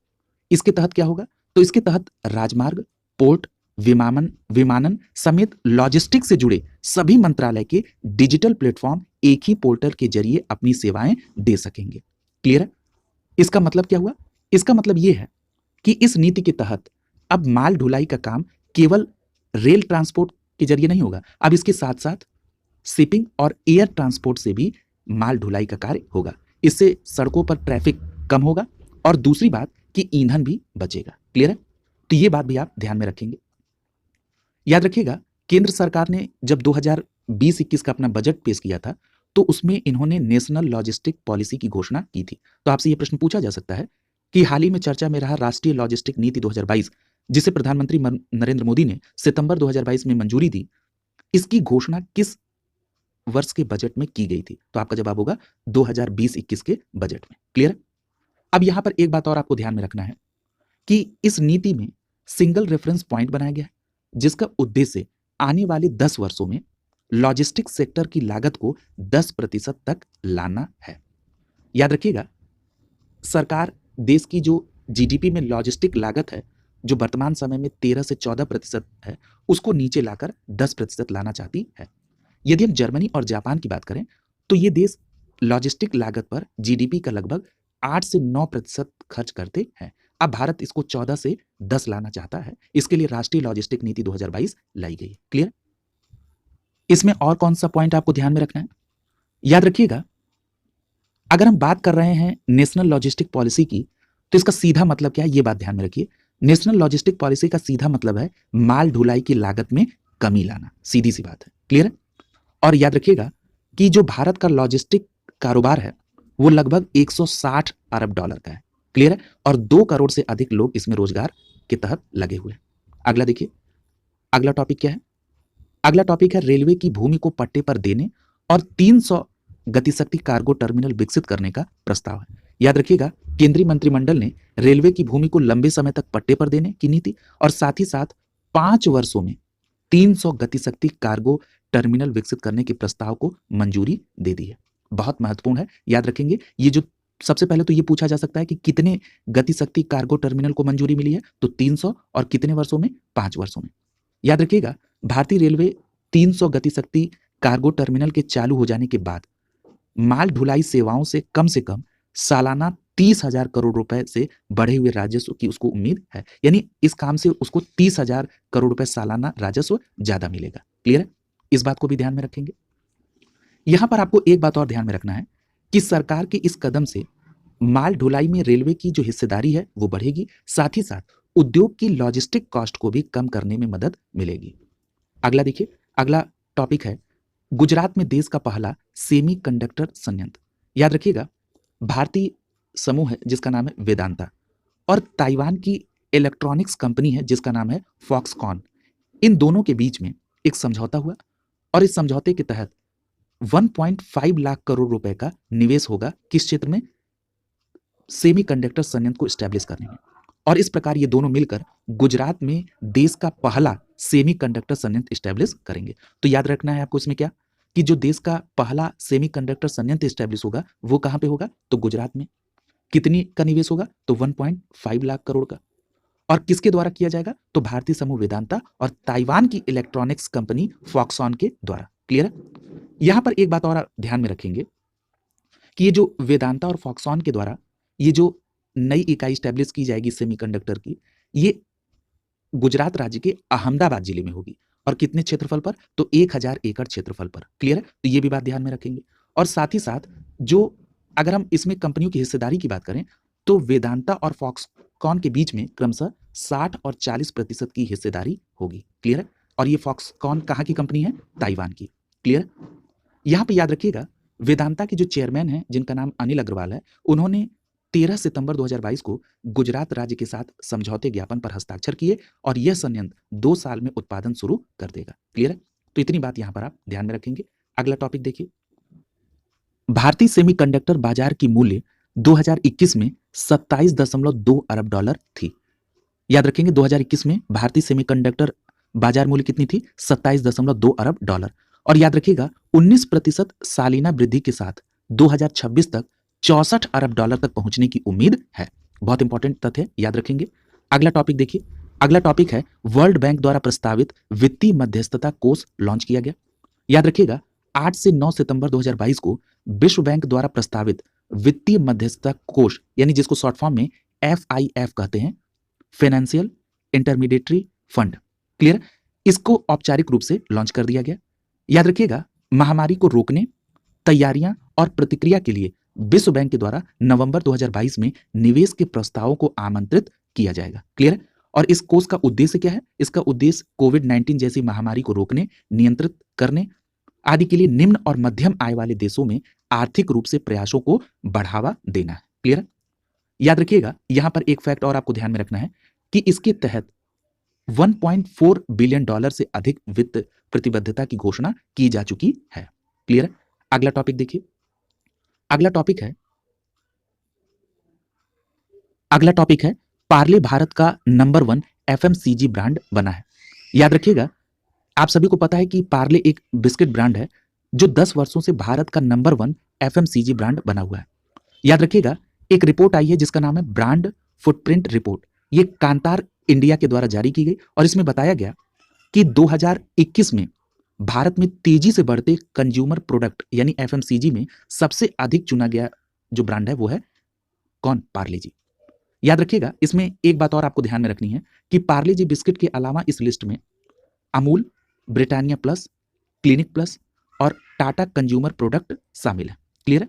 इसके तहत क्या होगा? तो इसके तहत राजमार्ग, पोर्ट, विमानन समेत लॉजिस्टिक से जुड़े सभी मंत्रालय के डिजिटल प्लेटफॉर्म एक ही पोर्टल के जरिए अपनी सेवाएं दे सकेंगे। क्लियर है? इसका मतलब क्या हुआ? इसका मतलब यह है कि इस नीति के तहत अब माल ढुलाई का काम केवल रेल ट्रांसपोर्ट के जरिए नहीं होगा, अब इसके साथ साथ शिपिंग और एयर ट्रांसपोर्ट से भी माल ढुलाई का कार्य होगा। इससे सड़कों पर ट्रैफिक कम होगा और दूसरी बात कि ईंधन भी बचेगा। क्लियर है? तो ये बात भी आप ध्यान में रखेंगे। याद रखिएगा, केंद्र सरकार ने जब 2020-21 का अपना बजट पेश किया था, तो उसमें इन्होंने नेशनल लॉजिस्टिक पॉलिसी की घोषणा की थी। तो आपसे ये प्रश्न पूछा जा सकता है कि हाल ही में चर्चा में रहा राष्ट्रीय लॉजिस्टिक नीति 2022, जिसे प्रधानमंत्री नरेंद्र मोदी ने सितंबर 2022 में मंजूरी दी, इसकी घोषणा किस वर्ष के बजट में की गई थी? तो आपका जवाब होगा 2020-21 के बजट में। क्लियर है? अब यहां पर एक बात और आपको ध्यान में रखना है कि इस नीति में सिंगल रेफरेंस पॉइंट बनाया गया है, जिसका उद्देश्य आने वाले 10 वर्षों में लॉजिस्टिक सेक्टर की लागत को 10% तक लाना है। याद रखिएगा, सरकार देश की जो जीडीपी में लॉजिस्टिक लागत है, जो वर्तमान समय में 13 से 14% है, उसको नीचे लाकर 10% लाना चाहती है। यदि हम जर्मनी और जापान की बात करें, तो ये देश लॉजिस्टिक लागत पर जीडीपी का लगभग 8 से 9% खर्च करते हैं। अब भारत इसको 14 से 10 लाना चाहता है। इसके लिए राष्ट्रीय लॉजिस्टिक नीति 2022 लाई गई है। क्लियर? इसमें और कौन सा पॉइंट आपको ध्यान में रखना है? याद रखिएगा, अगर हम बात कर रहे हैं नेशनल लॉजिस्टिक पॉलिसी की, तो इसका सीधा मतलब क्या है, ये बात ध्यान में रखिए। नेशनल लॉजिस्टिक पॉलिसी का सीधा मतलब है माल ढुलाई की लागत में कमी लाना। सीधी सी बात है। क्लियर है? और याद रखिएगा कि जो भारत का लॉजिस्टिक कारोबार है, वो लगभग 160 अरब डॉलर का है। क्लियर है? और 2 करोड़ से अधिक लोग इसमें रोजगार के तहत लगे हुए हैं। अगला देखिए, अगला टॉपिक क्या है? अगला टॉपिक है रेलवे की भूमि को पट्टे पर देने और 300 गतिशक्ति कार्गो टर्मिनल विकसित करने का प्रस्ताव है। याद रखिएगा, केंद्रीय मंत्रिमंडल ने रेलवे की भूमि को लंबे समय तक पट्टे पर देने की नीति और साथ ही साथ 5 वर्षों में 300 गतिशक्ति कार्गो टर्मिनल विकसित करने के प्रस्ताव को मंजूरी दे दी है। बहुत महत्वपूर्ण है, याद रखेंगे। ये जो सबसे पहले तो ये पूछा जा सकता है कि कितने गतिशक्ति कार्गो टर्मिनल को मंजूरी मिली है, तो 300 और कितने वर्षों में? 5 वर्षों में। याद रखिएगा, भारतीय रेलवे 300 गतिशक्ति कार्गो टर्मिनल के चालू हो जाने के बाद माल ढुलाई सेवाओं से कम सालाना 30,000 करोड़ रुपए से बढ़े हुए राजस्व की उसको उम्मीद है। यानी इस काम से उसको 30,000 करोड़ रुपए सालाना राजस्व ज्यादा मिलेगा। क्लियर है? इस बात को भी ध्यान में रखेंगे। यहां पर आपको एक बात और ध्यान में रखना है कि सरकार के इस कदम से माल ढुलाई में रेलवे की जो हिस्सेदारी है वो बढ़ेगी, साथ ही साथ उद्योग की लॉजिस्टिक कॉस्ट को भी कम करने में मदद मिलेगी। अगला देखिए, अगला टॉपिक है गुजरात में देश का पहला सेमीकंडक्टर संयंत्र। याद रखिएगा, भारतीय समूह है जिसका नाम है वेदांता और ताइवान की इलेक्ट्रॉनिक्स कंपनी है जिसका नाम है फॉक्सकॉन। इन दोनों के बीच में एक समझौता हुआ और इस समझौते के तहत 1.5 लाख करोड़ रुपए का निवेश होगा किस क्षेत्र में? सेमीकंडक्टर संयंत्र को स्टैब्लिश करने में। और इस प्रकार ये दोनों मिलकर गुजरात में देश का पहला सेमीकंडक्टर संयंत्र स्टैब्लिश करेंगे। तो याद रखना है आपको इसमें क्या, कि जो देश का पहला सेमीकंडक्टर संयंत्र स्टैब्लिश होगा वो कहां पे होगा? तो गुजरात में। कितनी का निवेश होगा? तो 1.5 लाख करोड़ का। और किसके द्वारा किया जाएगा? तो भारतीय समूह वेदांता और ताइवान की इलेक्ट्रॉनिक्स कंपनी फॉक्सकॉन के द्वारा। क्लियर है? यहां पर एक बात और ध्यान में रखेंगे कि ये जो वेदांता और फॉक्सकॉन के द्वारा ये जो नई इकाई स्टैब्लिश की जाएगी सेमीकंडक्टर की, ये गुजरात राज्य के अहमदाबाद जिले में होगी। और कितने क्षेत्रफल पर? तो 1000 एकड़ क्षेत्रफल पर। क्लियर है? तो ये भी बात ध्यान में रखेंगे। और साथ ही साथ जो अगर हम इसमें कंपनियों की हिस्सेदारी की बात करें, तो वेदांता और फॉक्सकॉन के बीच में क्रमशः 60 और 40% की हिस्सेदारी होगी। क्लियर है? और ये फॉक्सकॉन कहाँ की कंपनी है? ताइवान की। क्लियर? यहां पे याद रखिएगा, वेदांता के जो चेयरमैन हैं जिनका नाम अनिल अग्रवाल है, उन्होंने 13 सितंबर 2022 को गुजरात राज्य के साथ समझौते ज्ञापन पर हस्ताक्षर किए और यह संयंत्र 2 साल में उत्पादन शुरू कर देगा। क्लियर है? तो इतनी बात यहां पर आप ध्यान में रखेंगे। अगला टॉपिक देखिए, भारतीय सेमीकंडक्टर बाजार की मूल्य 2021 में 27.2 अरब डॉलर थी। याद रखेंगे, 2021 में भारतीय सेमीकंडक्टर बाजार मूल्य कितनी थी? 27.2 अरब डॉलर। और याद रखिएगा, 19% सालाना वृद्धि के साथ 2026 तक 64 अरब डॉलर तक पहुंचने की उम्मीद है। बहुत इंपॉर्टेंट तथ्य है, याद रखेंगे। अगला टॉपिक देखिए, अगला टॉपिक है वर्ल्ड बैंक द्वारा प्रस्तावित वित्तीय मध्यस्थता कोष लॉन्च किया गया। याद रखिएगा 8 से 9 सितंबर 2022 को विश्व बैंक द्वारा प्रस्तावित वित्तीय मध्यस्थता कोष, यानी जिसको शॉर्ट फॉर्म में FIF कहते हैं, फाइनेंशियल इंटरमीडिएटरी फंड, क्लियर, इसको औपचारिक रूप से लॉन्च कर दिया गया। याद रखिएगा महामारी को रोकने, तैयारियां और प्रतिक्रिया के लिए विश्व बैंक के द्वारा नवंबर 2022 में निवेश के प्रस्तावों को आमंत्रित किया जाएगा, क्लियर है। और इस कोष का उद्देश्य क्या है? इसका उद्देश्य कोविड-19 जैसी महामारी को रोकने, नियंत्रित करने आदि के लिए निम्न और मध्यम आय वाले देशों में आर्थिक रूप से प्रयासों को बढ़ावा देना है, क्लियर है। याद रखिएगा यहां पर एक फैक्ट और आपको ध्यान में रखना है कि इसके तहत 1.4 बिलियन डॉलर से अधिक वित्त प्रतिबद्धता की घोषणा की जा चुकी है, क्लियर है। अगला टॉपिक देखिए, अगला टॉपिक है पार्ले भारत का नंबर 1 FMCG ब्रांड बना है। याद रखिएगा आप सभी को पता है कि पार्ले एक बिस्किट ब्रांड है जो 10 वर्षों से भारत का नंबर 1 FMCG ब्रांड बना हुआ है। याद रखिएगा एक रिपोर्ट आई है जिसका नाम है ब्रांड फुटप्रिंट रिपोर्ट। ये कांतार इंडिया के द्वारा जारी की गई और इसमें बताया गया कि 2021 में भारत में तेजी से बढ़ते कंज्यूमर प्रोडक्ट यानी FMCG में सबसे अधिक चुना गया जो ब्रांड है वो है कौन? पार्ले जी। याद रखिएगा इसमें एक बात और आपको ध्यान में रखनी है कि पार्ले जी बिस्किट के अलावा इस लिस्ट में Amul, Britannia plus, clinic plus और टाटा कंज्यूमर प्रोडक्ट शामिल है, क्लियर है।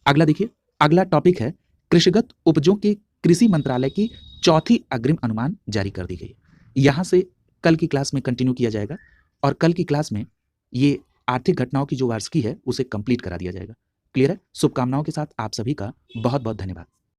अगला देखिए, अगला टॉपिक है कृषिगत उपजों के कृषि मंत्रालय की चौथी अग्रिम अनुमान जारी कर दी गई। यहां से कल की क्लास में कंटिन्यू किया जाएगा और कल की क्लास में ये आर्थिक घटनाओं की जो वार्षिकी है उसे कंप्लीट करा दिया जाएगा, क्लियर है। शुभकामनाओं के साथ आप सभी का बहुत बहुत धन्यवाद।